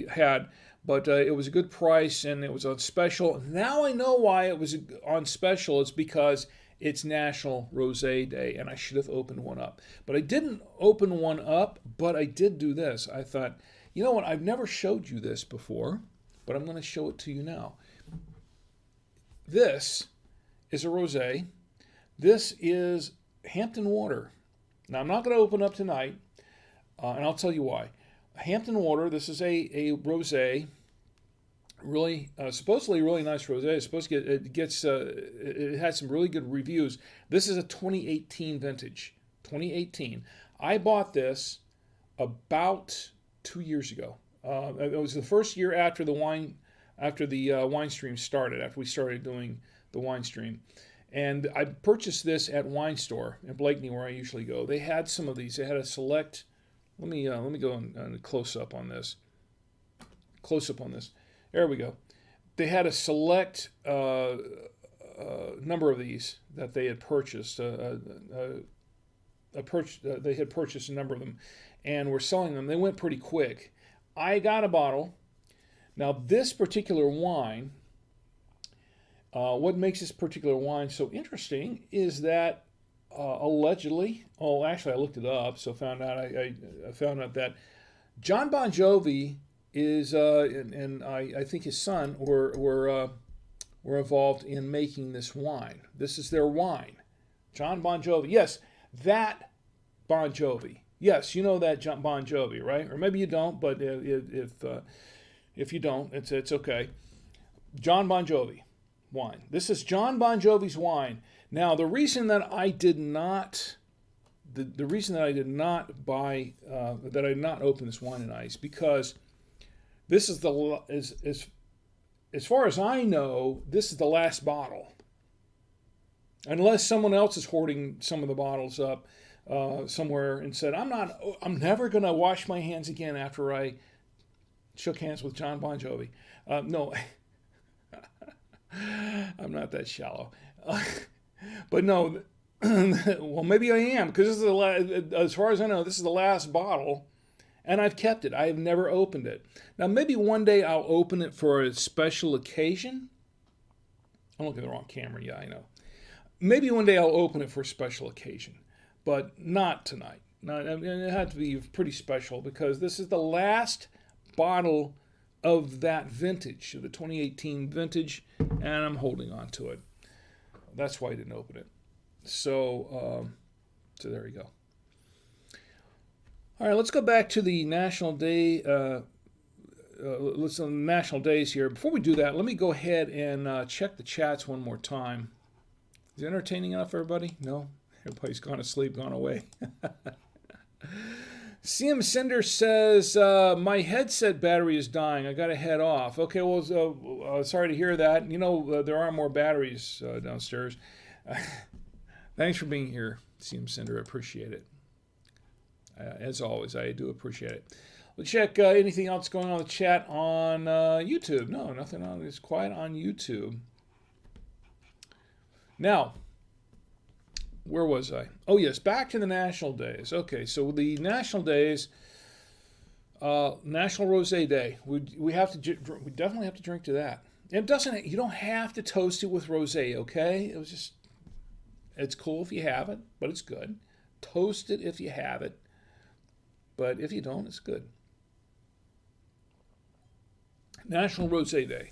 had, but it was a good price and it was on special. Now I know why it was on special. It's because it's National Rosé Day, and I should have opened one up. But I didn't open one up, but I did do this. I thought, you know what, I've never showed you this before, but I'm going to show it to you now. This is a rosé. This is Hampton Water. Now, I'm not going to open up tonight, and I'll tell you why. Hampton Water, this is a rosé, really, supposedly really nice rosé. It's supposed to it has some really good reviews. This is a 2018 vintage, 2018. I bought this about 2 years ago. It was the first year after the wine stream started, after we started doing the wine stream. And I purchased this at Winestore in Blakeney, where I usually go. They had some of these. They had a select. Let me go and close up on this. Close up on this. There we go. They had a select number of these that they had purchased. They had purchased a number of them, and were selling them. They went pretty quick. I got a bottle. Now, this particular wine. What makes this particular wine so interesting is that allegedly, actually I looked it up, so I found out that John Bon Jovi is, and I think his son were involved in making this wine. This is their wine. John Bon Jovi. Yes, that Bon Jovi. Yes, you know that John Bon Jovi, right? Or maybe you don't, but if you don't, it's okay. John Bon Jovi wine. This is John Bon Jovi's wine. Now, the reason that I did not buy that I did not open this wine and ice because this is as far as I know, this is the last bottle. Unless someone else is hoarding some of the bottles up somewhere and said, I'm never going to wash my hands again after I shook hands with John Bon Jovi. No, I'm not that shallow. But no, well, maybe I am, because this is as far as I know, this is the last bottle, and I've kept it. I have never opened it. Now, maybe one day I'll open it for a special occasion. I'm looking at the wrong camera. Yeah, I know. Maybe one day I'll open it for a special occasion, but not tonight. It had to be pretty special because this is the last bottle of that vintage, of the 2018 vintage, and I'm holding on to it. That's why I didn't open it. So there you go. All right, let's go back to the National Day. Let's on the National Days here. Before we do that, let me go ahead and check the chats one more time. Is it entertaining enough, everybody? No? Everybody's gone to sleep, gone away. CM Cinder says, my headset battery is dying. I got to head off. Okay, well, sorry to hear that. You know, there are more batteries downstairs. Thanks for being here, CM Cinder. I appreciate it. As always, I do appreciate it. We'll check anything else going on in the chat on YouTube. No, nothing on. It's quiet on YouTube. Now, where was I? Oh, yes, back to the national days. Okay, so the national days, National Rosé Day. We definitely have to drink to that. It doesn't. You don't have to toast it with rosé, okay? It's cool if you have it, but it's good. Toast it if you have it, but if you don't, it's good. National Rosé Day.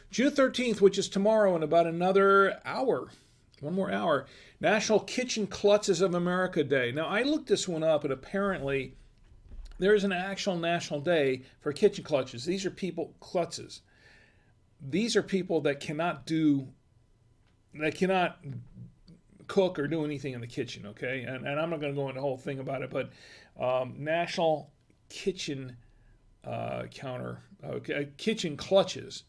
June 13th, which is tomorrow in about another hour. One more hour. National Kitchen Klutzes of America Day. Now, I looked this one up, and apparently there is an actual national day for kitchen klutzes. These are people, klutzes. These are people that cannot cook or do anything in the kitchen, okay? And I'm not going to go into the whole thing about it, but National Kitchen Kitchen Clutches.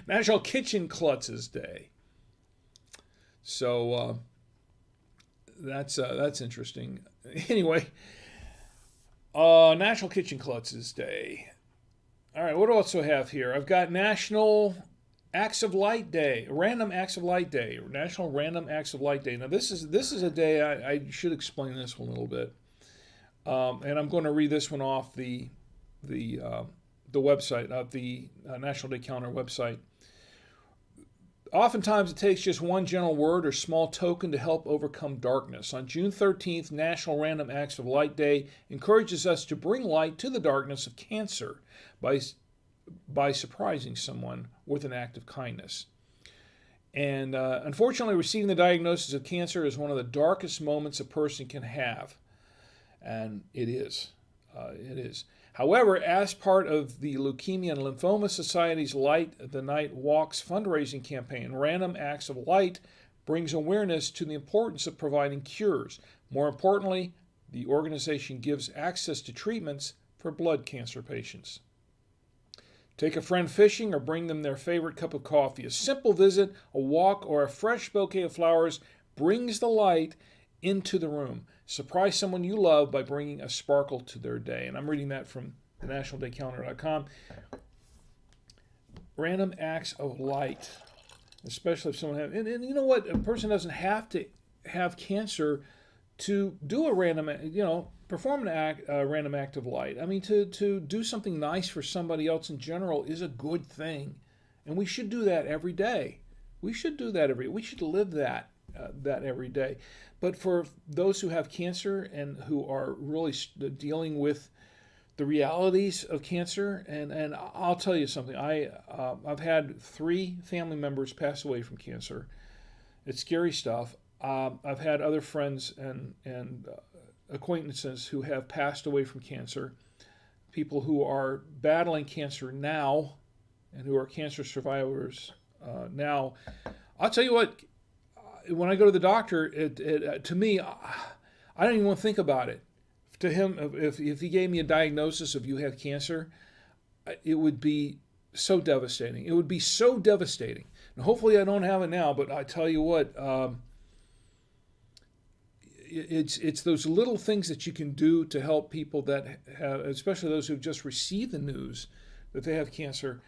National Kitchen Klutzes Day. So that's interesting. Anyway, National Kitchen Klutzes Day. All right, what else do I have here? I've got National Acts of Light Day, Random Acts of Light Day, National Random Acts of Light Day. Now this is a day I should explain this one a little bit, and I'm going to read this one off the website of the National Day Calendar website. Oftentimes it takes just one gentle word or small token to help overcome darkness. On June 13th, National Random Acts of Light Day encourages us to bring light to the darkness of cancer by surprising someone with an act of kindness. And unfortunately, receiving the diagnosis of cancer is one of the darkest moments a person can have. And it is. It is. However, as part of the Leukemia and Lymphoma Society's Light the Night Walks fundraising campaign, Random Acts of Light brings awareness to the importance of providing cures. More importantly, the organization gives access to treatments for blood cancer patients. Take a friend fishing or bring them their favorite cup of coffee. A simple visit, a walk, or a fresh bouquet of flowers brings the light into the room. Surprise someone you love by bringing a sparkle to their day. And I'm reading that from the nationaldaycalendar.com. Random acts of light, especially if someone has, and you know what? A person doesn't have to have cancer to do a random, perform a random act of light. I mean, to do something nice for somebody else in general is a good thing. And we should do that every day. We should live that every day. But for those who have cancer and who are really dealing with the realities of cancer, and I'll tell you something, I've had 3 family members pass away from cancer. It's scary stuff. I've had other friends and acquaintances who have passed away from cancer, people who are battling cancer now and who are cancer survivors now. I'll tell you what, when I go to the doctor, to me, I don't even want to think about it. To him, if he gave me a diagnosis of you have cancer, it would be so devastating. It would be so devastating. And hopefully I don't have it now, but I tell you what, it's those little things that you can do to help people that have, especially those who've just received the news that they have cancer.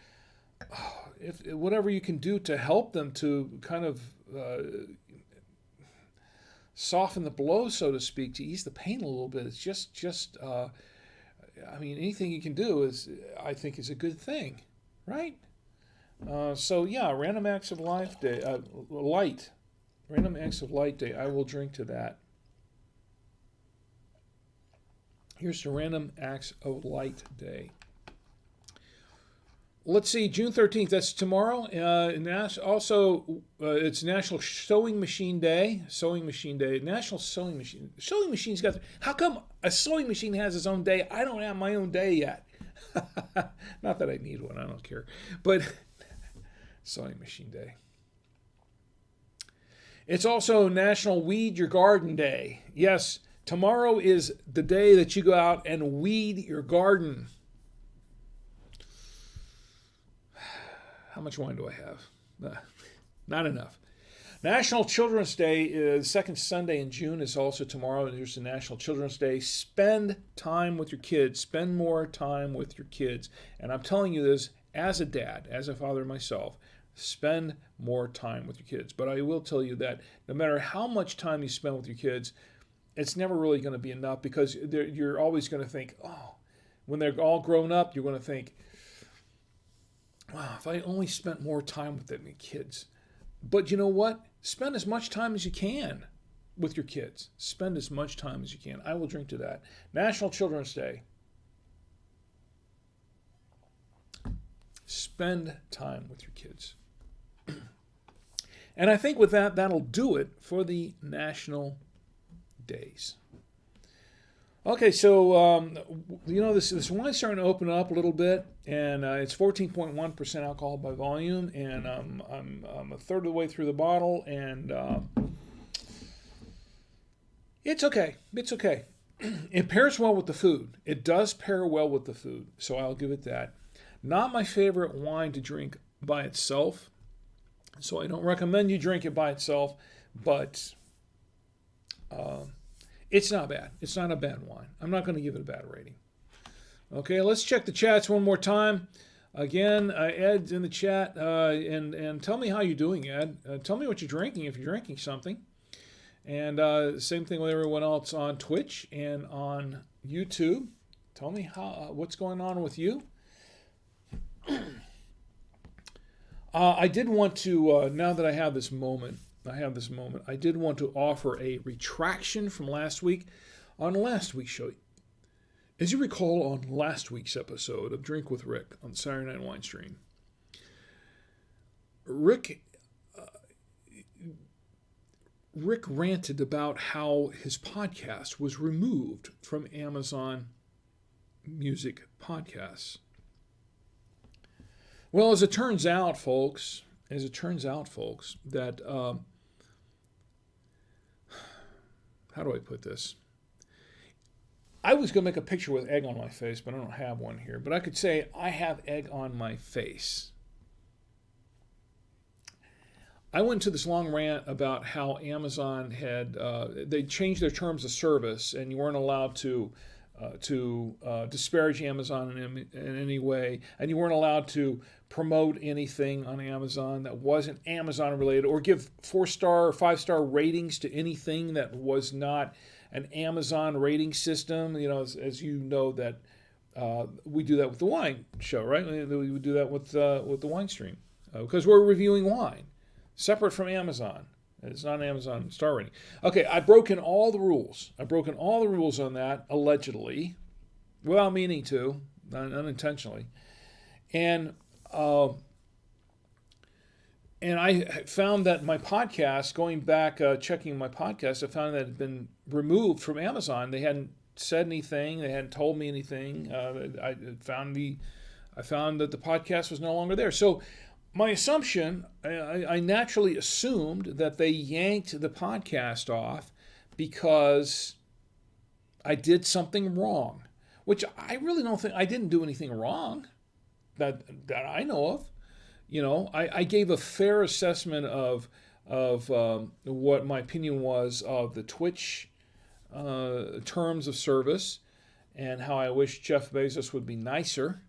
If whatever you can do to help them to kind of soften the blow, so to speak, to ease the pain a little bit. It's just anything you can do I think is a good thing, right? So yeah, Random Acts of Life Day, Random Acts of Light Day. I will drink to that. Here's the Random Acts of Light Day. Let's see, June 13th, that's tomorrow. Also, it's National Sewing Machine Day. National Sewing Machine. Sewing machine's got... How come a sewing machine has its own day? I don't have my own day yet. Not that I need one, I don't care. But Sewing Machine Day. It's also National Weed Your Garden Day. Yes, Tomorrow is the day that you go out and weed your garden. How much wine do I have? Not enough. National Children's Day is second Sunday in June. Is also tomorrow. There's the National Children's Day. Spend time with your kids. Spend more time with your kids. And I'm telling you this as a dad, as a father myself. Spend more time with your kids. But I will tell you that no matter how much time you spend with your kids, it's never really going to be enough, because you're always going to think, oh, when they're all grown up, you're going to think, wow, if I only spent more time with them kids. But you know what? Spend as much time as you can with your kids. Spend as much time as you can. I will drink to that. National Children's Day. Spend time with your kids. And I think with that, that'll do it for the national days. Okay, so this wine's starting to open up a little bit, and it's 14.1% alcohol by volume, and I'm a third of the way through the bottle, and it's okay. It's okay. It pairs well with the food. It does pair well with the food, so I'll give it that. Not my favorite wine to drink by itself, so I don't recommend you drink it by itself, but it's not bad. It's not a bad wine. I'm not going to give it a bad rating. Okay, let's check the chats one more time. Again, Ed's in the chat, and tell me how you're doing, Ed. Tell me what you're drinking if you're drinking something. And same thing with everyone else on Twitch and on YouTube. Tell me what's going on with you. I did want to, now that I have this moment, I did want to offer a retraction from last week on last week's show. As you recall, on last week's episode of Drink with Rick on Saturday Night Wine Stream, Rick ranted about how his podcast was removed from Amazon Music Podcasts. Well, as it turns out, folks, that how do I put this? I was going to make a picture with egg on my face, but I don't have one here. But I could say I have egg on my face. I went to this long rant about how Amazon had they changed their terms of service, and you weren't allowed to disparage Amazon in any way, and you weren't allowed to promote anything on Amazon that wasn't Amazon related, or give 4-star or 5-star ratings to anything that was not an Amazon rating system. You know, as you know, that we do that with the wine show, right? We do that with the wine stream because we're reviewing wine separate from Amazon. It's not an Amazon star rating. Okay, I've broken all the rules. On that, allegedly, without meaning to, unintentionally. And I found that my podcast, going back, checking my podcast, I found that it had been removed from Amazon. They hadn't said anything. They hadn't told me anything. I found that the podcast was no longer there. So my assumption, I naturally assumed that they yanked the podcast off because I did something wrong, which I really don't think. I didn't do anything wrong that I know of. You know, I gave a fair assessment of what my opinion was of the Twitch terms of service, and how I wish Jeff Bezos would be nicer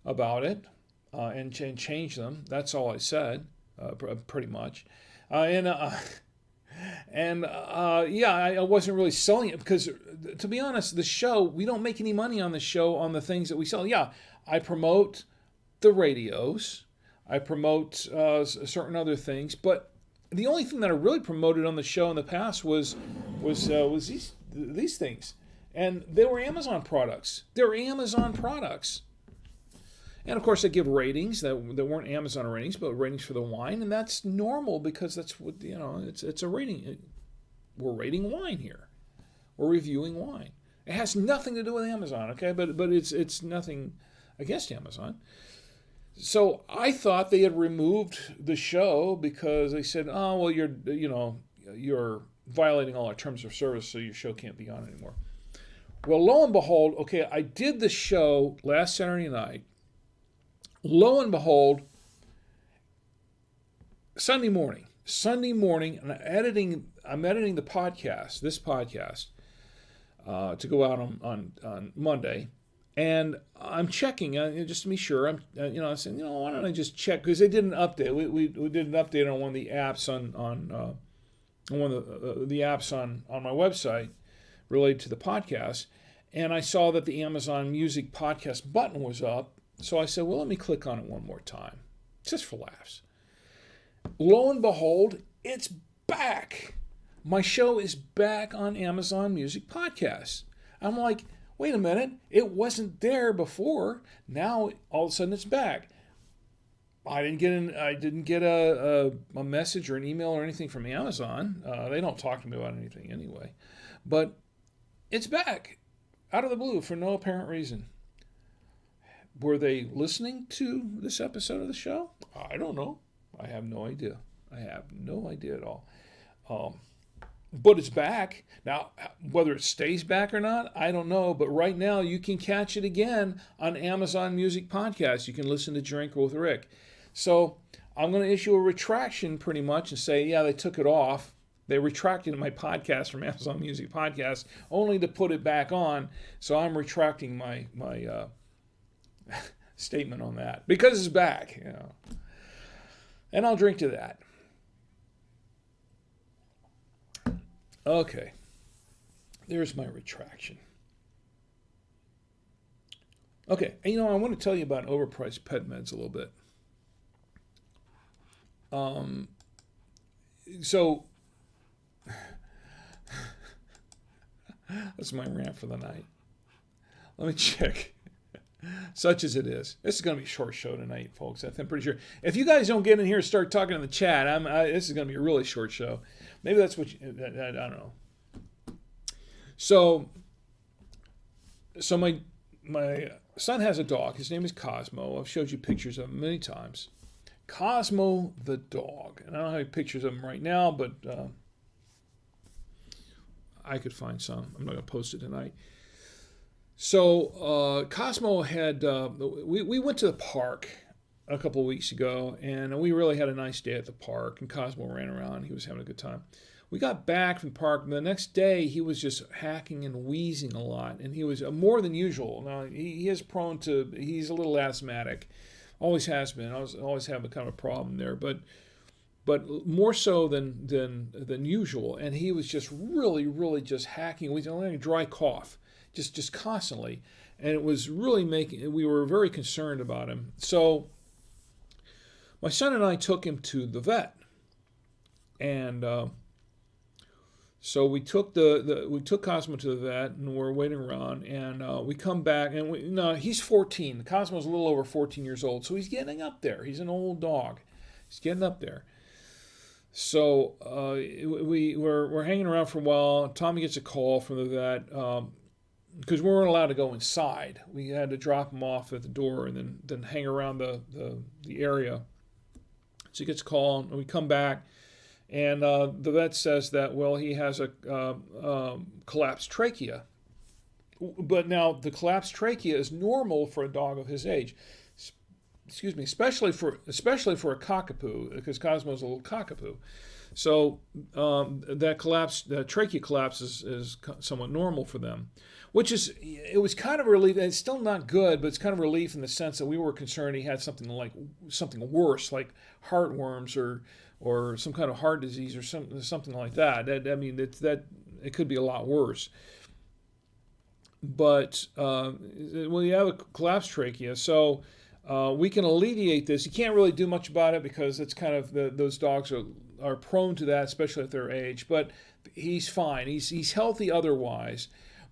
about it. And change them. That's all I said, pretty much. I wasn't really selling it because, to be honest, the show, we don't make any money on the show on the things that we sell. Yeah, I promote the radios. I promote certain other things, but the only thing that I really promoted on the show in the past was these things, and they were Amazon products. They're Amazon products. And of course, I give ratings that weren't Amazon ratings, but ratings for the wine, and that's normal because that's what, you know, it's a rating. We're rating wine here. We're reviewing wine. It has nothing to do with Amazon, okay? But it's nothing against Amazon. So I thought they had removed the show because they said, oh well, your violating all our terms of service, so your show can't be on anymore. Well, lo and behold, okay, I did the show last Saturday night. Lo and behold, Sunday morning, and I'm editing the podcast, this podcast, to go out on Monday, and I'm checking just to be sure. I'm saying, why don't I just check, because they did an update. We did an update on one of the apps on one of the apps on my website related to the podcast, and I saw that the Amazon Music podcast button was up. So I said, well, let me click on it one more time, just for laughs. Lo and behold, it's back. My show is back on Amazon Music Podcasts. I'm like, wait a minute, it wasn't there before. Now all of a sudden it's back. I didn't get a message or an email or anything from Amazon. They don't talk to me about anything anyway. But it's back out of the blue for no apparent reason. Were they listening to this episode of the show? I don't know. I have no idea. I have no idea at all. But it's back. Now, whether it stays back or not, I don't know. But right now, you can catch it again on Amazon Music Podcast. You can listen to Drink with Rick. So I'm going to issue a retraction pretty much and say, yeah, they took it off. They retracted my podcast from Amazon Music Podcast only to put it back on. So I'm retracting my statement on that because it's back. And I'll drink to that. Okay. There's my retraction. Okay. And I want to tell you about overpriced pet meds a little bit. So that's my rant for the night. Let me check. Such as it is. This is going to be a short show tonight, folks. I'm pretty sure. If you guys don't get in here and start talking in the chat, this is going to be a really short show. Maybe that's what I don't know. So my son has a dog. His name is Cosmo. I've showed you pictures of him many times. Cosmo the dog. And I don't have any pictures of him right now, but I could find some. I'm not going to post it tonight. So Cosmo had, we went to the park a couple of weeks ago, and we really had a nice day at the park, and Cosmo ran around. He was having a good time. We got back from the park, and the next day he was just hacking and wheezing a lot, and he was more than usual. Now, he's a little asthmatic, always has been. Always have a kind of a problem there, but more so than usual, and he was just really just hacking, wheezing, only a dry cough. Just constantly, and it was really we were very concerned about him. So my son and I took him to the vet, and so we took Cosmo to the vet, and we're waiting around, and we come back, and he's 14. Cosmo's a little over 14 years old, so he's getting up there. He's an old dog. He's getting up there. So we're hanging around for a while. Tommy gets a call from the vet. Because we weren't allowed to go inside. We had to drop him off at the door and then hang around the area. So he gets a call, and we come back, and the vet says that, well, he has a collapsed trachea. But now the collapsed trachea is normal for a dog of his age. Excuse me, especially for a cockapoo, because Cosmo's a little cockapoo. So that trachea collapse is somewhat normal for them. It was kind of a relief. It's still not good, but it's kind of a relief in the sense that we were concerned he had something worse, like heartworms or some kind of heart disease or something like that. It could be a lot worse. But you have a collapsed trachea, so we can alleviate this. You can't really do much about it because it's kind of those dogs are prone to that, especially at their age. But he's fine. He's healthy otherwise.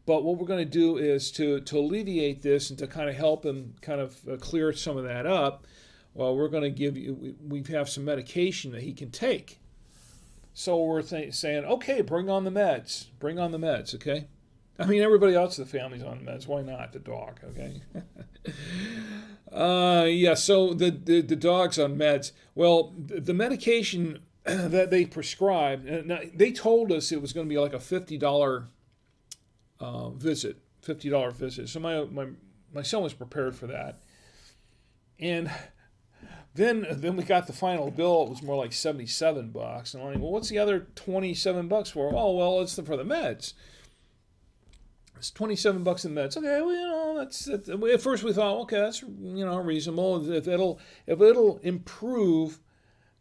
But what we're going to do is to alleviate this and to kind of help him kind of clear some of that up. Well, we're going to we have some medication that he can take. So we're saying, okay, bring on the meds. Bring on the meds, okay? I mean, everybody else in the family's on meds. Why not the dog, okay? So the dog's on meds. Well, the medication that they prescribed. Now, they told us it was going to be like a $50 visit, $50 visit. So my son was prepared for that. And then we got the final bill. It was more like $77. And I'm like, well, what's the other $27 for? Oh, well, it's for the meds. It's $27 in meds. Okay, well, that's at first we thought, okay, that's reasonable. If it'll improve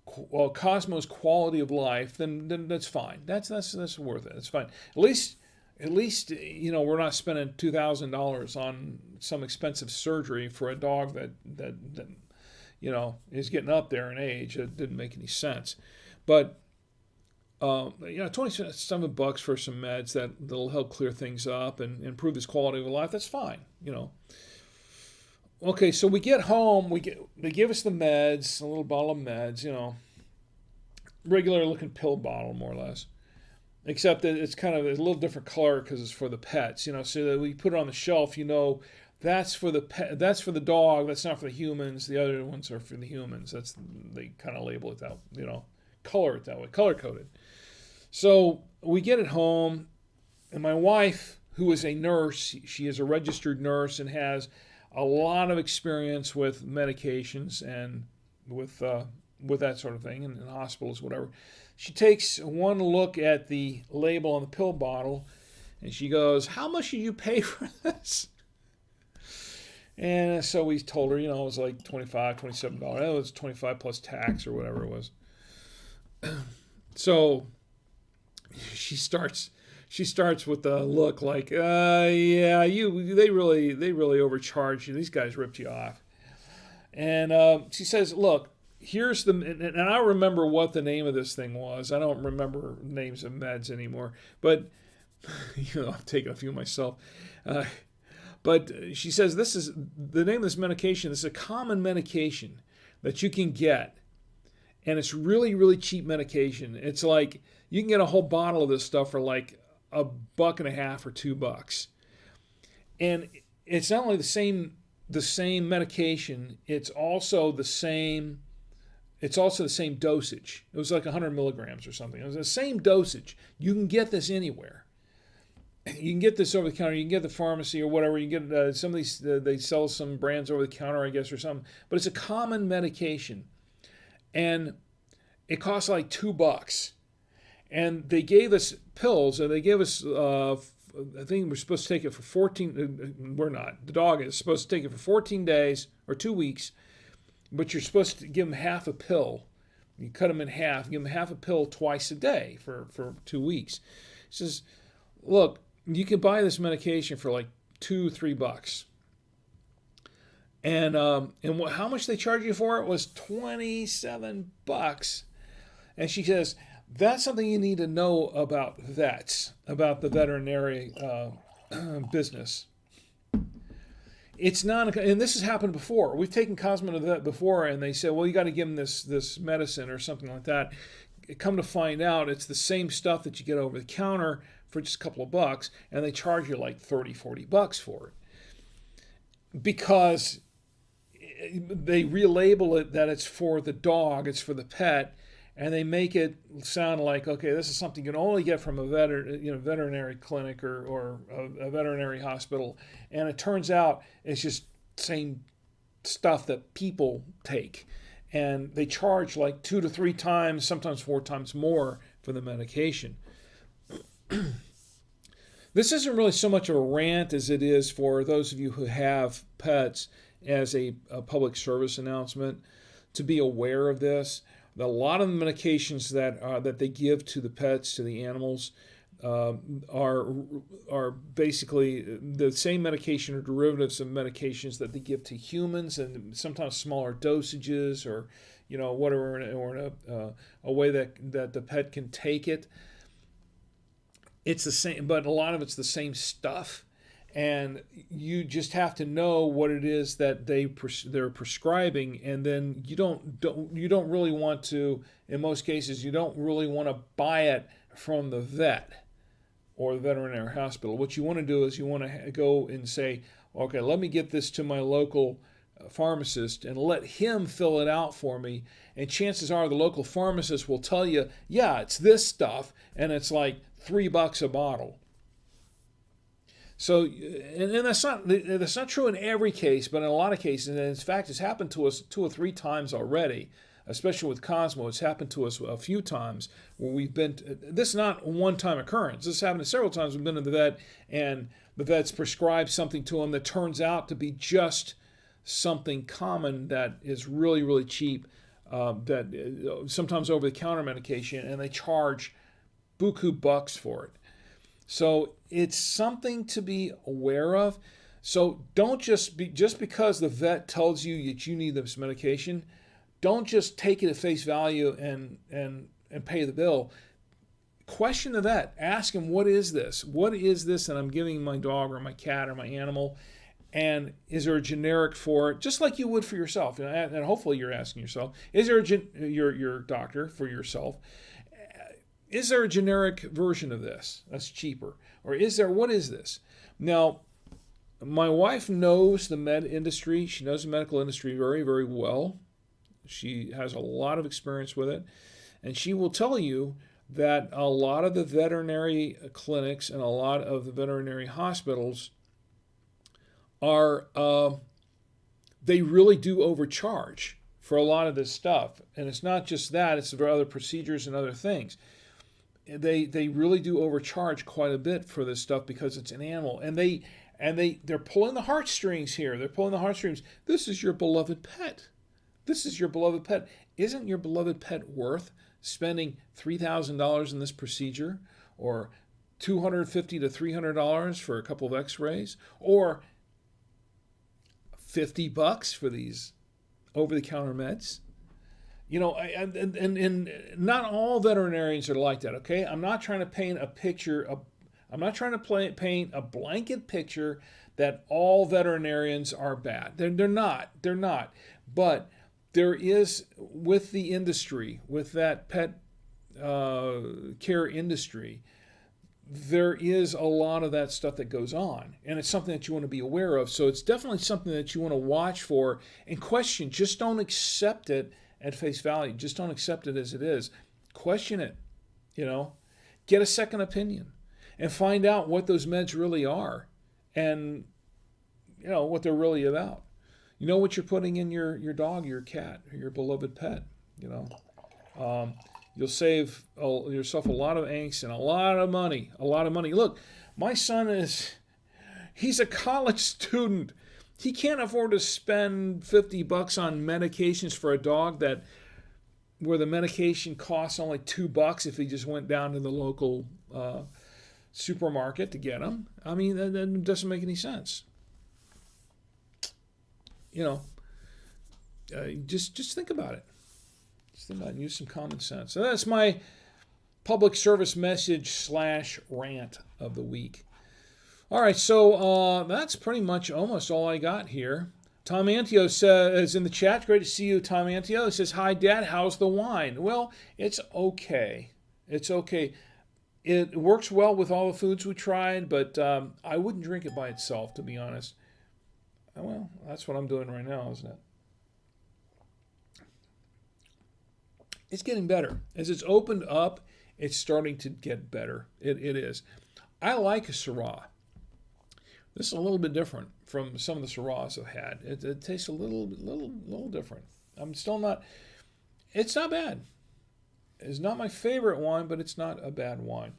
Cosmo's quality of life, then that's fine. That's worth it. It's fine. At least we're not spending $2,000 on some expensive surgery for a dog that is getting up there in age. It didn't make any sense. But $27 for some meds that'll help clear things up and improve his quality of life. That's fine. Okay, so we get home. They give us the meds, a little bottle of meds. Regular looking pill bottle, more or less. Except that it's kind of a little different color because it's for the pets. So that we put it on the shelf. That's for the pet. That's for the dog. That's not for the humans. The other ones are for the humans. They kind of label it that. Color it that way. Color coded. So we get it home, and my wife, who is a nurse, she is a registered nurse and has a lot of experience with medications and with that sort of thing in hospitals, whatever. She takes one look at the label on the pill bottle, and she goes, "How much did you pay for this?" And so we told her, it was like $25, $27. It was $25 plus tax or whatever it was. So she starts with a look like, yeah, they really overcharged you. These guys ripped you off. And she says, "Look, here's and I don't remember what the name of this thing was. I don't remember names of meds anymore. But I've taken a few myself. But she says this is the name of this medication. This is a common medication that you can get. And it's really, really cheap medication. It's like you can get a whole bottle of this stuff for like $1.50 or $2. And it's not only the same medication, it's also the same dosage. It was like 100 milligrams or something. It was the same dosage. You can get this anywhere. You can get this over the counter. You can get the pharmacy or whatever. You can get some of these. They sell some brands over the counter, I guess, or something. But it's a common medication. And it costs like $2. And they gave us pills, and they gave us, I think we're supposed to take it for 14, we're not. The dog is supposed to take it for 14 days or 2 weeks, but you're supposed to give him half a pill. You cut him in half, give him half a pill twice a day for 2 weeks. He says, look, you can buy this medication for like $2-3. And how much they charge you for it was $27. And she says, that's something you need to know about vets, about the veterinary business. It's not, and this has happened before. We've taken Cosmo to the vet before, and they said, well, you got to give him this medicine or something like that. Come to find out, it's the same stuff that you get over the counter for just a couple of bucks, and they charge you like $30-40 for it. Because they relabel it that it's for the dog, it's for the pet, and they make it sound like, okay, this is something you can only get from a veterinary clinic or a veterinary hospital. And it turns out it's just same stuff that people take. And they charge like 2 to 3 times, sometimes 4 times more for the medication. This isn't really so much of a rant as it is for those of you who have pets as a public service announcement to be aware of this. A lot of the medications that they give to the pets, to the animals, are basically the same medication or derivatives of medications that they give to humans, and sometimes smaller dosages or whatever, or in a way that the pet can take it. It's the same, but a lot of it's the same stuff. And you just have to know what it is that they're prescribing, and then you don't really want to. In most cases, you don't really want to buy it from the vet or the veterinary hospital. What you want to do is you want to go and say, okay, let me get this to my local pharmacist and let him fill it out for me. And chances are the local pharmacist will tell you, yeah, it's this stuff, and it's like $3 a bottle. So, and that's not true in every case, but in a lot of cases, and in fact, it's happened to us 2 or 3 times already, especially with Cosmo. It's happened to us a few times where we've been, this is not a one-time occurrence. This happened several times. We've been to the vet, and the vet's prescribed something to them that turns out to be just something common that is really, really cheap, that sometimes over-the-counter medication, and they charge buku bucks for it. So it's something to be aware of. So don't just because the vet tells you that you need this medication, don't just take it at face value and pay the bill. Question the vet. Ask him, what is this? What is this that I'm giving my dog or my cat or my animal? And is there a generic for it? Just like you would for yourself. And hopefully you're asking yourself, is there your doctor for yourself? Is there a generic version of this that's cheaper? Or what is this? Now, my wife knows the med industry. She knows the medical industry very, very well. She has a lot of experience with it. And she will tell you that a lot of the veterinary clinics and a lot of the veterinary hospitals they really do overcharge for a lot of this stuff. And it's not just that, it's for other procedures and other things. They really do overcharge quite a bit for this stuff because it's an animal, and they're pulling the heartstrings here. They're pulling the heartstrings. This is your beloved pet. This is your beloved pet. Isn't your beloved pet worth spending $3,000 in this procedure, or $250 to $300 for a couple of X-rays, or $50 for these over-the-counter meds? You know, and not all veterinarians are like that, okay? I'm not trying to paint a picture. I'm not trying to paint a blanket picture that all veterinarians are bad. They're not. They're not. But there is, with the industry, with that pet care industry, there is a lot of that stuff that goes on. And it's something that you want to be aware of. So it's definitely something that you want to watch for and question. Just don't accept it at face value. Just don't accept it as it is. Question it, get a second opinion and find out what those meds really are and, what they're really about. You know what you're putting in your dog, your cat, or your beloved pet, You'll save yourself a lot of angst and a lot of money. Look, my son he's a college student. He can't afford to spend $50 on medications for a dog where the medication costs only $2 if he just went down to the local supermarket to get them. I mean, that doesn't make any sense. Just think about it. Just think about it and use some common sense. So that's my public service message / rant of the week. All right, so that's pretty much almost all I got here. Tom Antio says in the chat, great to see you, Tom Antio. He says, hi, Dad, how's the wine? Well, it's okay. It's okay. It works well with all the foods we tried, but I wouldn't drink it by itself, to be honest. Well, that's what I'm doing right now, isn't it? It's getting better. As it's opened up, it's starting to get better. It is. I like a Syrah. This is a little bit different from some of the Syrahs I've had. It tastes a little different. I'm still not. It's not bad. It's not my favorite wine, but it's not a bad wine.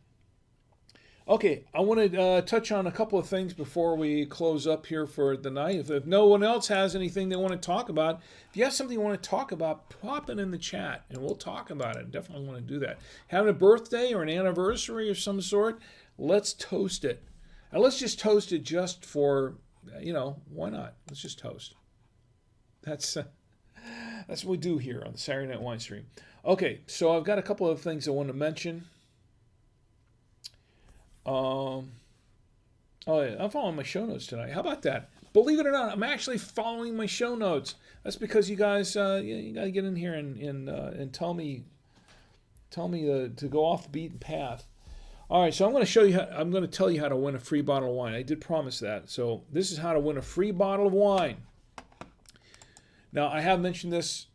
Okay, I want to touch on a couple of things before we close up here for the night. If no one else has anything they want to talk about, if you have something you want to talk about, pop it in the chat, and we'll talk about it. Definitely want to do that. Having a birthday or an anniversary of some sort, let's toast it. And let's just toast it just for, why not? Let's just toast. That's what we do here on the Saturday Night Wine Stream. Okay, so I've got a couple of things I want to mention. Oh yeah, I'm following my show notes tonight. How about that? Believe it or not, I'm actually following my show notes. That's because you guys, you got to get in here and tell me to go off the beaten path. All right, so I'm going to tell you how to win a free bottle of wine. I did promise that. So this is how to win a free bottle of wine. Now, I have mentioned this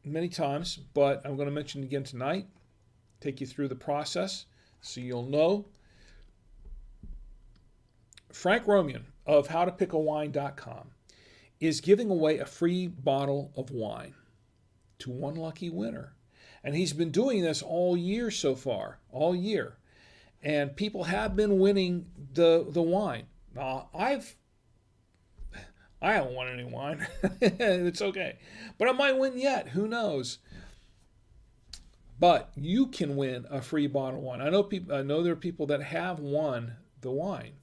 many times, but I'm going to mention it again tonight. Take you through the process so you'll know. Frank Romian of howtopicklewine.com is giving away a free bottle of wine to one lucky winner. And he's been doing this all year so far, all year. And people have been winning the wine. I haven't won any wine. It's okay. But I might win yet. Who knows? But you can win a free bottle of wine. I know there are people that have won the wine.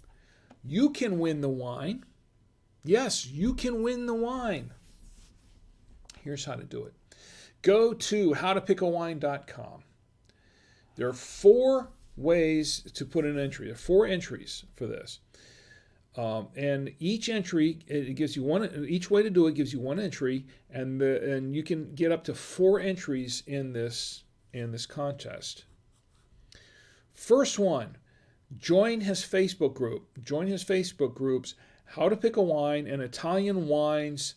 You can win the wine. Yes, you can win the wine. Here's how to do it. Go to howtopicklewine.com. There are 4 ways to put an entry. There are 4 entries for this. And each entry, it gives you one. Each way to do it gives you 1 entry, and you can get up to 4 entries in this contest. First one, join his Facebook group. Join his Facebook groups, How to Pick a Wine and Italian Wines,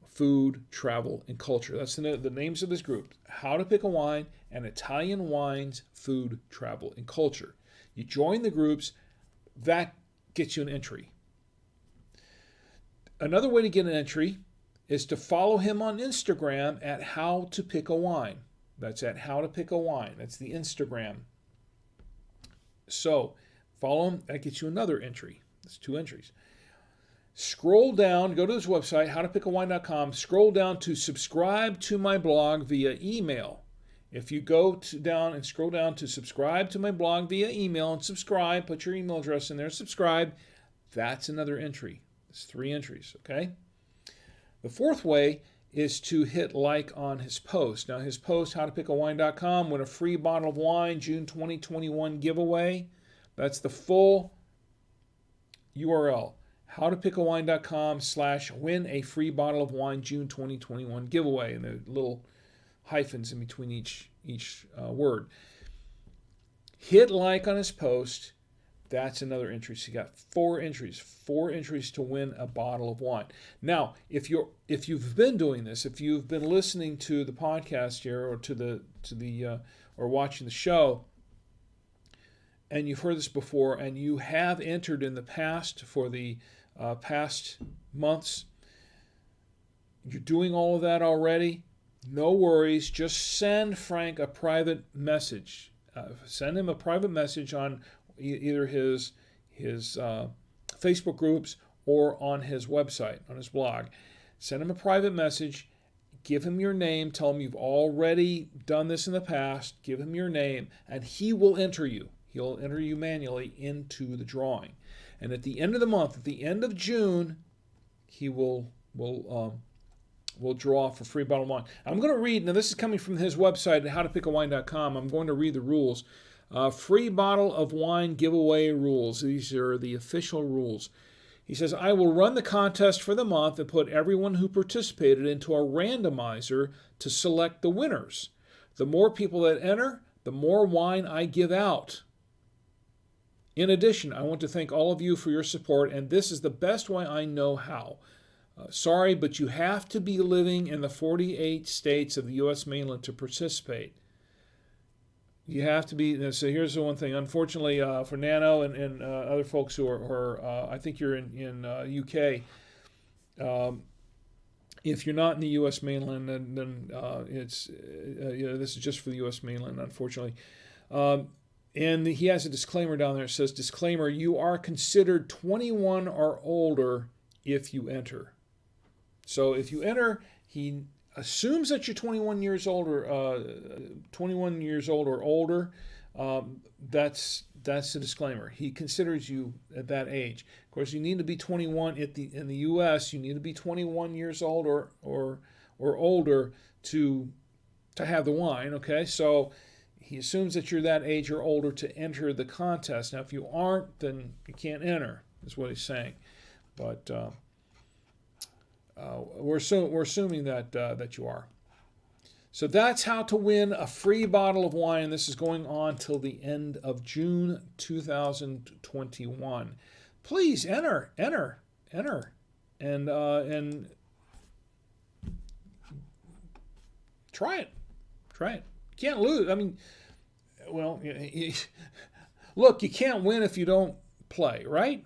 Food, Travel, and Culture. That's the names of his group. How to Pick a Wine and Italian Wines, Food, Travel, and Culture. You join the groups, that gets you an entry. Another way to get an entry is to follow him on Instagram at How to Pick a Wine. That's at How to Pick a Wine. That's the Instagram. So follow him. That gets you another entry. That's 2 entries. Scroll down. Go to his website, howtopicklewine.com. Scroll down to subscribe to my blog via email. If you go down and scroll down to subscribe to my blog via email and subscribe, put your email address in there, subscribe, that's another entry. It's 3 entries, okay? The 4th way is to hit like on his post. Now, his post, howtopicklewine.com, win a free bottle of wine, June 2021 giveaway. That's the full URL, howtopicklewine.com/win a free bottle of wine, June 2021 giveaway, and the little hyphens in between each word. Hit like on his post. That's another entry. So you got 4 entries to win a bottle of wine. Now, if you've been doing this, if you've been listening to the podcast here or or watching the show, and you've heard this before, and you have entered in the past for the past months, you're doing all of that already. No worries. Just send Frank a private message. Send him a private message on either his Facebook groups or on his website, on his blog. Send him a private message. Give him your name. Tell him you've already done this in the past. Give him your name, and he will enter you. He'll enter you manually into the drawing. And at the end of the month, at the end of June, he will draw for free bottle of wine. I'm going to read, now this is coming from his website at howtopicklewine.com. I'm going to read the rules. Free bottle of wine giveaway rules. These are the official rules. He says, I will run the contest for the month and put everyone who participated into a randomizer to select the winners. The more people that enter, the more wine I give out. In addition, I want to thank all of you for your support, and this is the best way I know how. Sorry, but you have to be living in the 48 states of the U.S. mainland to participate. You have to be. So here's the one thing. Unfortunately, for Nano and other folks who are I think you're in UK. If you're not in the U.S. mainland, then it's this is just for the U.S. mainland, unfortunately. And he has a disclaimer down there. It says, disclaimer: you are considered 21 or older if you enter. So if you enter, he assumes that you're 21 years old or older. That's the disclaimer. He considers you at that age. Of course, you need to be 21 in the U.S. You need to be 21 years old or older to have the wine. Okay, so he assumes that you're that age or older to enter the contest. Now, if you aren't, then you can't enter. Is what he's saying. But we're assuming that you are. So that's how to win a free bottle of wine. This is going on till the end of June 2021. Please enter, and Try it. Try it. You can't lose. I mean, well, look, you can't win if you don't play, right?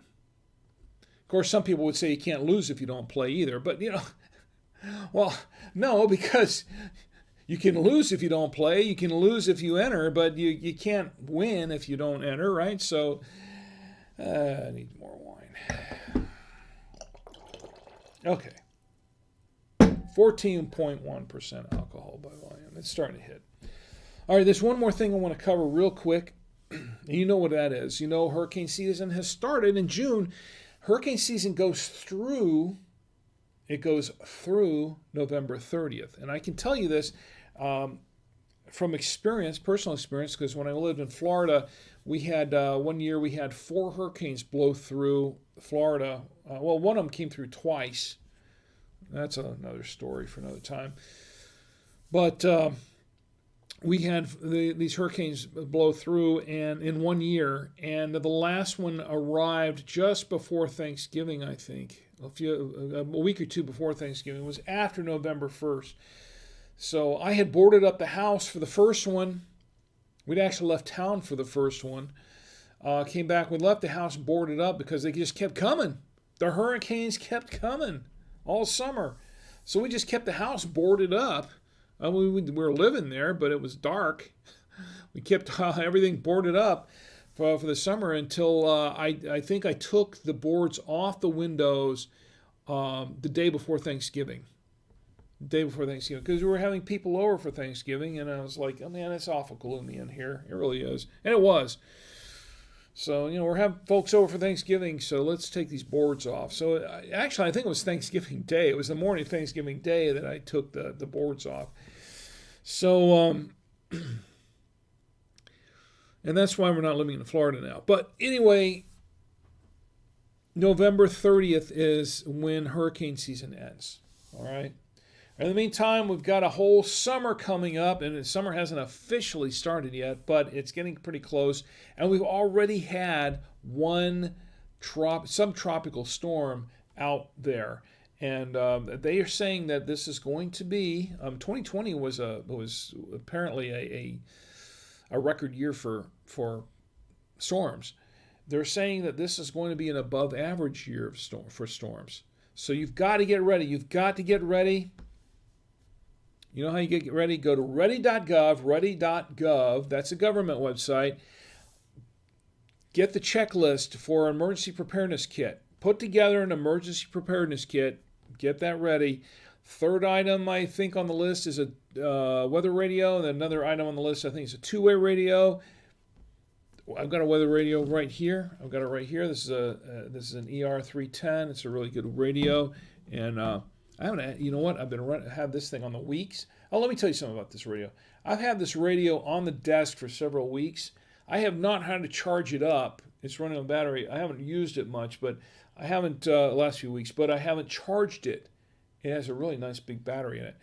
Of course, some people would say you can't lose if you don't play either. But, well, no, because you can lose if you don't play. You can lose if you enter, but you can't win if you don't enter, right? So I need more wine. Okay. 14.1% alcohol by volume. It's starting to hit. All right, there's one more thing I want to cover real quick. You know what that is. Hurricane season has started in June. Hurricane season goes through November 30th. And I can tell you this from experience, personal experience, because when I lived in Florida, we had one year we had 4 hurricanes blow through Florida. Well, one of them came through twice. That's another story for another time. But we had these hurricanes blow through and in one year, and the last one arrived just before Thanksgiving, I think. A week or two before Thanksgiving. It was after November 1st. So I had boarded up the house for the first one. We'd actually left town for the first one. Came back, we left the house boarded up because they just kept coming. The hurricanes kept coming all summer. So we just kept the house boarded up. We were living there, but it was dark. We kept everything boarded up for the summer until I think I took the boards off the windows the day before Thanksgiving. Because we were having people over for Thanksgiving, and I was like, oh man, it's awful gloomy in here. It really is. And it was. So, we're having folks over for Thanksgiving, so let's take these boards off. So, actually, I think it was Thanksgiving Day. It was the morning of Thanksgiving Day that I took the boards off. So, and that's why we're not living in Florida now. But anyway, November 30th is when hurricane season ends. All right? In the meantime, we've got a whole summer coming up, and the summer hasn't officially started yet, but it's getting pretty close. And we've already had one subtropical storm out there, and they are saying that this is going to be 2020 was apparently a record year for storms. They're saying that this is going to be an above average year for storms. So you've got to get ready. You've got to get ready. You know how you get ready? Go to ready.gov, that's a government website. Get the checklist for an emergency preparedness kit. Put together an emergency preparedness kit. Get that ready. Third item, I think, on the list is a weather radio. And another item on the list, I think, is a two-way radio. I've got a weather radio right here. I've got it right here. This is an ER310. It's a really good radio. And I haven't, you know what? I've had this thing on the weeks. Oh, let me tell you something about this radio. I've had this radio on the desk for several weeks. I have not had to charge it up. It's running on battery. I haven't used it much, but I haven't the last few weeks. But I haven't charged it. It has a really nice big battery in it,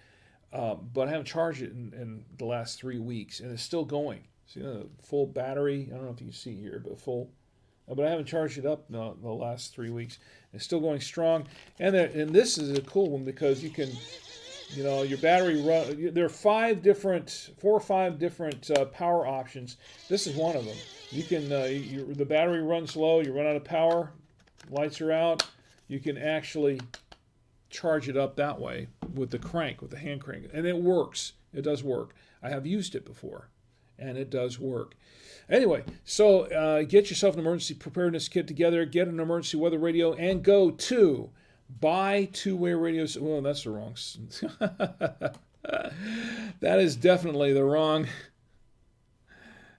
but I haven't charged it in the last 3 weeks, and it's still going. See, full battery. I don't know if you can see here, but full. But I haven't charged it up the last 3 weeks. It's still going strong. And this is a cool one because you can, your battery run. There are 4 or 5 different power options. This is one of them. You can the battery runs low. You run out of power. Lights are out. You can actually charge it up that way with the hand crank, and it works. It does work. I have used it before, and it does work. Anyway, so get yourself an emergency preparedness kit together, get an emergency weather radio, and go to buy two-way radios. Well, that's the wrong. That is definitely the wrong.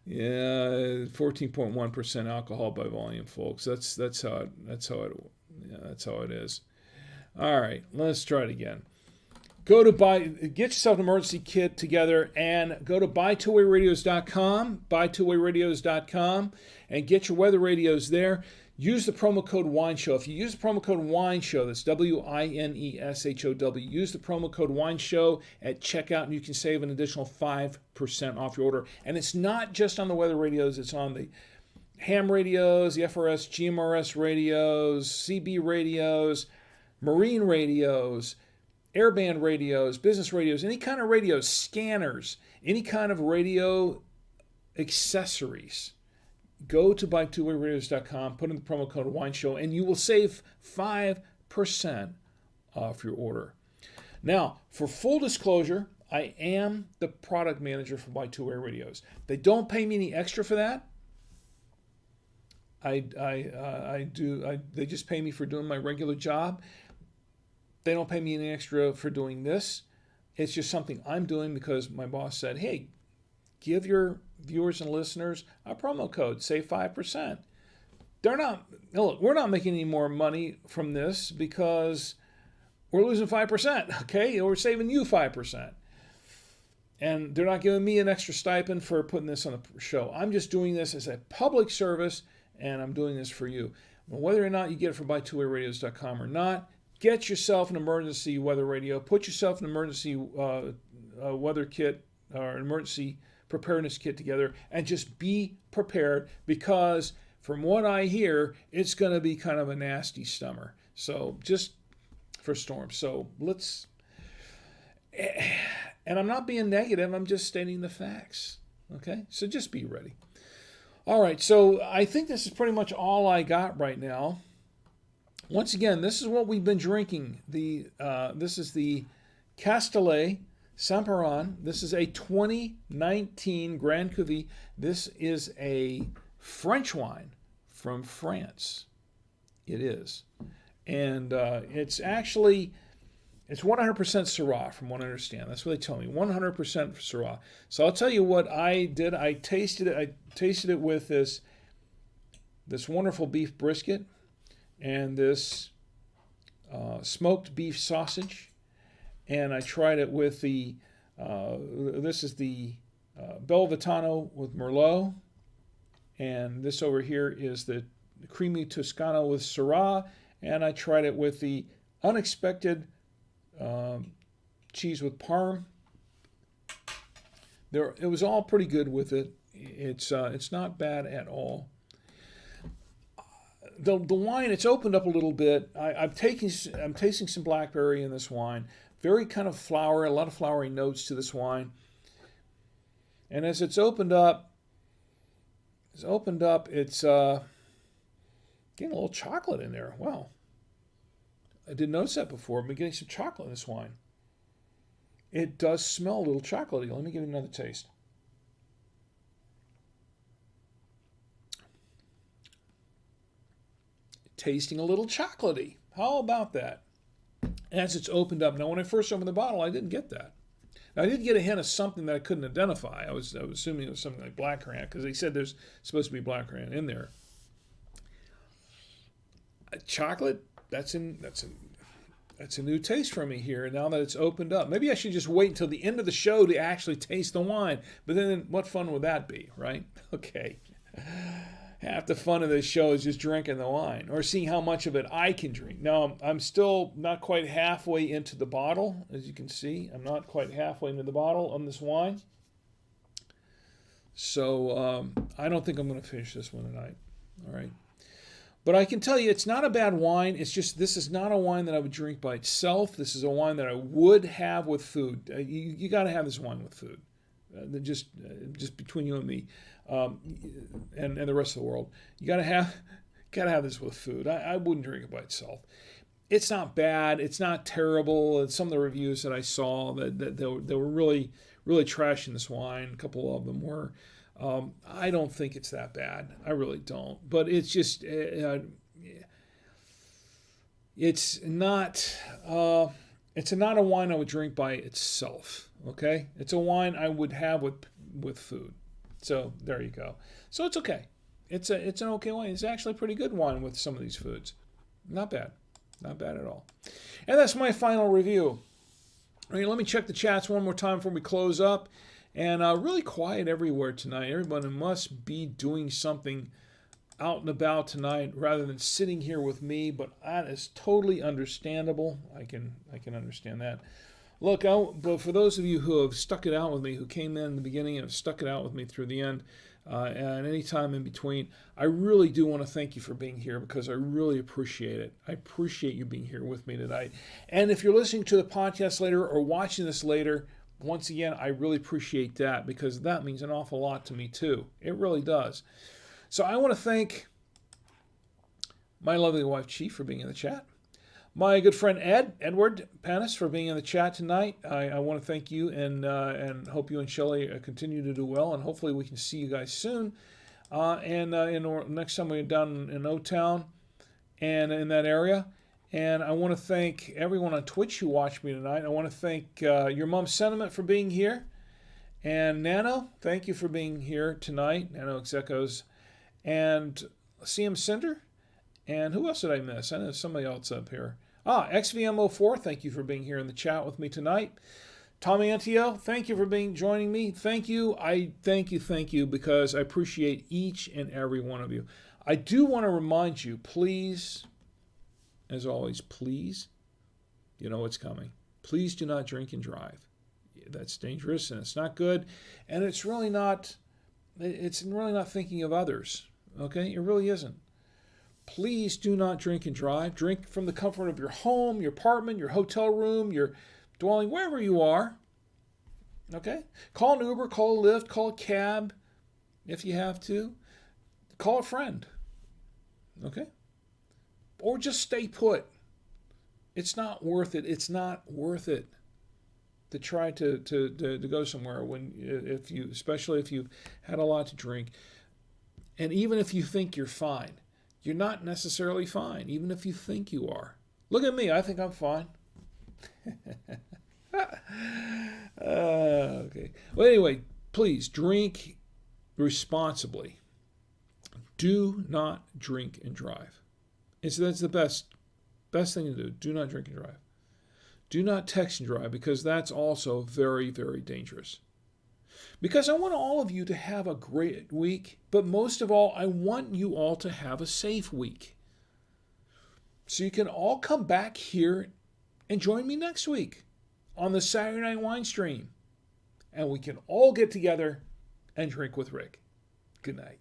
Yeah, 14.1% alcohol by volume, folks. That's how it is. All right, let's try it again. Get yourself an emergency kit together and go to buytwowayradios.com, and get your weather radios there. Use the promo code WINESHOW. If you use the promo code WINESHOW, that's WINESHOW, use the promo code WINESHOW at checkout, and you can save an additional 5% off your order. And it's not just on the weather radios, it's on the ham radios, the FRS, GMRS radios, CB radios, marine radios, airband radios, business radios, any kind of radios, scanners, any kind of radio accessories, go to buy2wayradios.com, put in the promo code WINESHOW, and you will save 5% off your order. Now, for full disclosure, I am the product manager for Buy Two Way Radios. They don't pay me any extra for that. They just pay me for doing my regular job. They don't pay me any extra for doing this. It's just something I'm doing because my boss said, hey, give your viewers and listeners a promo code, save 5%. We're not making any more money from this because we're losing 5%, okay? We're saving you 5%. And they're not giving me an extra stipend for putting this on the show. I'm just doing this as a public service, and I'm doing this for you. Whether or not you get it from buy2wayradios.com or not, get yourself an emergency weather radio. Put yourself an emergency weather kit or an emergency preparedness kit together, and just be prepared, because from what I hear, it's going to be kind of a nasty summer. So just for storms. So let's, and I'm not being negative, I'm just stating the facts. Okay, so just be ready. All right, so I think this is pretty much all I got right now. Once again, this is what we've been drinking. This is the Castelet Saint-Peyran. This is a 2019 Grand Cuvée. This is a French wine from France. It is. And it's 100% Syrah, from what I understand. That's what they tell me, 100% Syrah. So I'll tell you what I did. I tasted it with this wonderful beef brisket and this smoked beef sausage. And I tried it with this is the Belvitano with Merlot. And this over here is the creamy Toscano with Syrah. And I tried it with the unexpected cheese with Parm. It was all pretty good with it. It's not bad at all. The wine, it's opened up a little bit. I'm tasting some blackberry in this wine. Very kind of flowery, a lot of flowery notes to this wine. And as it's opened up, it's getting a little chocolate in there. Wow. I didn't notice that before. I've been getting some chocolate in this wine. It does smell a little chocolatey. Let me give it another taste. Tasting a little chocolatey. How about that? As it's opened up. Now, when I first opened the bottle, I didn't get that. Now, I did get a hint of something that I couldn't identify. I was assuming it was something like blackcurrant, because they said there's supposed to be blackcurrant in there. Chocolate, that's a new taste for me here now that it's opened up. Maybe I should just wait until the end of the show to actually taste the wine. But then what fun would that be, right? Okay. Half the fun of this show is just drinking the wine or seeing how much of it I can drink. Now, I'm still not quite halfway into the bottle, as you can see. I'm not quite halfway into the bottle on this wine. So I don't think I'm going to finish this one tonight. All right. But I can tell you it's not a bad wine. It's just this is not a wine that I would drink by itself. This is a wine that I would have with food. You got to have this wine with food. Just between you and me, and the rest of the world, you gotta have this with food. I wouldn't drink it by itself. It's not bad. It's not terrible. And some of the reviews that I saw that they were really trashing this wine. A couple of them were. I don't think it's that bad. I really don't. But it's just it's not a wine I would drink by itself. Okay, it's a wine I would have with food. So there you go. So it's okay. It's an okay wine. It's actually a pretty good wine with some of these foods. Not bad at all. And that's my final review. All right, let me check the chats one more time before we close up. And really quiet everywhere tonight. Everybody must be doing something out and about tonight rather than sitting here with me. But that is totally understandable. I can understand that. Look, but for those of you who have stuck it out with me, who came in the beginning and have stuck it out with me through the end, and any time in between. I really do want to thank you for being here because I really appreciate it. I appreciate you being here with me tonight. And if you're listening to the podcast later or watching this later, once again, I really appreciate that because that means an awful lot to me too. It really does. So I want to thank my lovely wife, Chief, for being in the chat. My good friend Edward Panis, for being in the chat tonight. I want to thank you and hope you and Shelley continue to do well, and hopefully we can see you guys soon. Next time we're down in O-Town and in that area. And I want to thank everyone on Twitch who watched me tonight. I want to thank your mom Sentiment for being here. And Nano, thank you for being here tonight. Nano Execos. And CM Cinder. And who else did I miss? I know somebody else up here. XVMO4, thank you for being here in the chat with me tonight. Tommy Antio, thank you for joining me. Thank you. Thank you, because I appreciate each and every one of you. I do want to remind you, please, as always, please, you know what's coming. Please do not drink and drive. That's dangerous and it's not good. And it's really not thinking of others. Okay? It really isn't. Please do not drink and drive. Drink from the comfort of your home, your apartment, your hotel room, your dwelling, wherever you are. Okay? Call an Uber, call a Lyft, call a cab if you have to. Call a friend. Okay? Or just stay put. It's not worth it. It's not worth it to try to go somewhere especially if you've had a lot to drink. And even if you think you're fine, you're not necessarily fine, even if you think you are. Look at me. I think I'm fine. Okay. Well, anyway, please drink responsibly. Do not drink and drive. That's the best thing to do. Do not drink and drive. Do not text and drive because that's also very, very dangerous. Because I want all of you to have a great week, but most of all, I want you all to have a safe week. So you can all come back here and join me next week on the Saturday Night Wine Stream. And we can all get together and drink with Rick. Good night.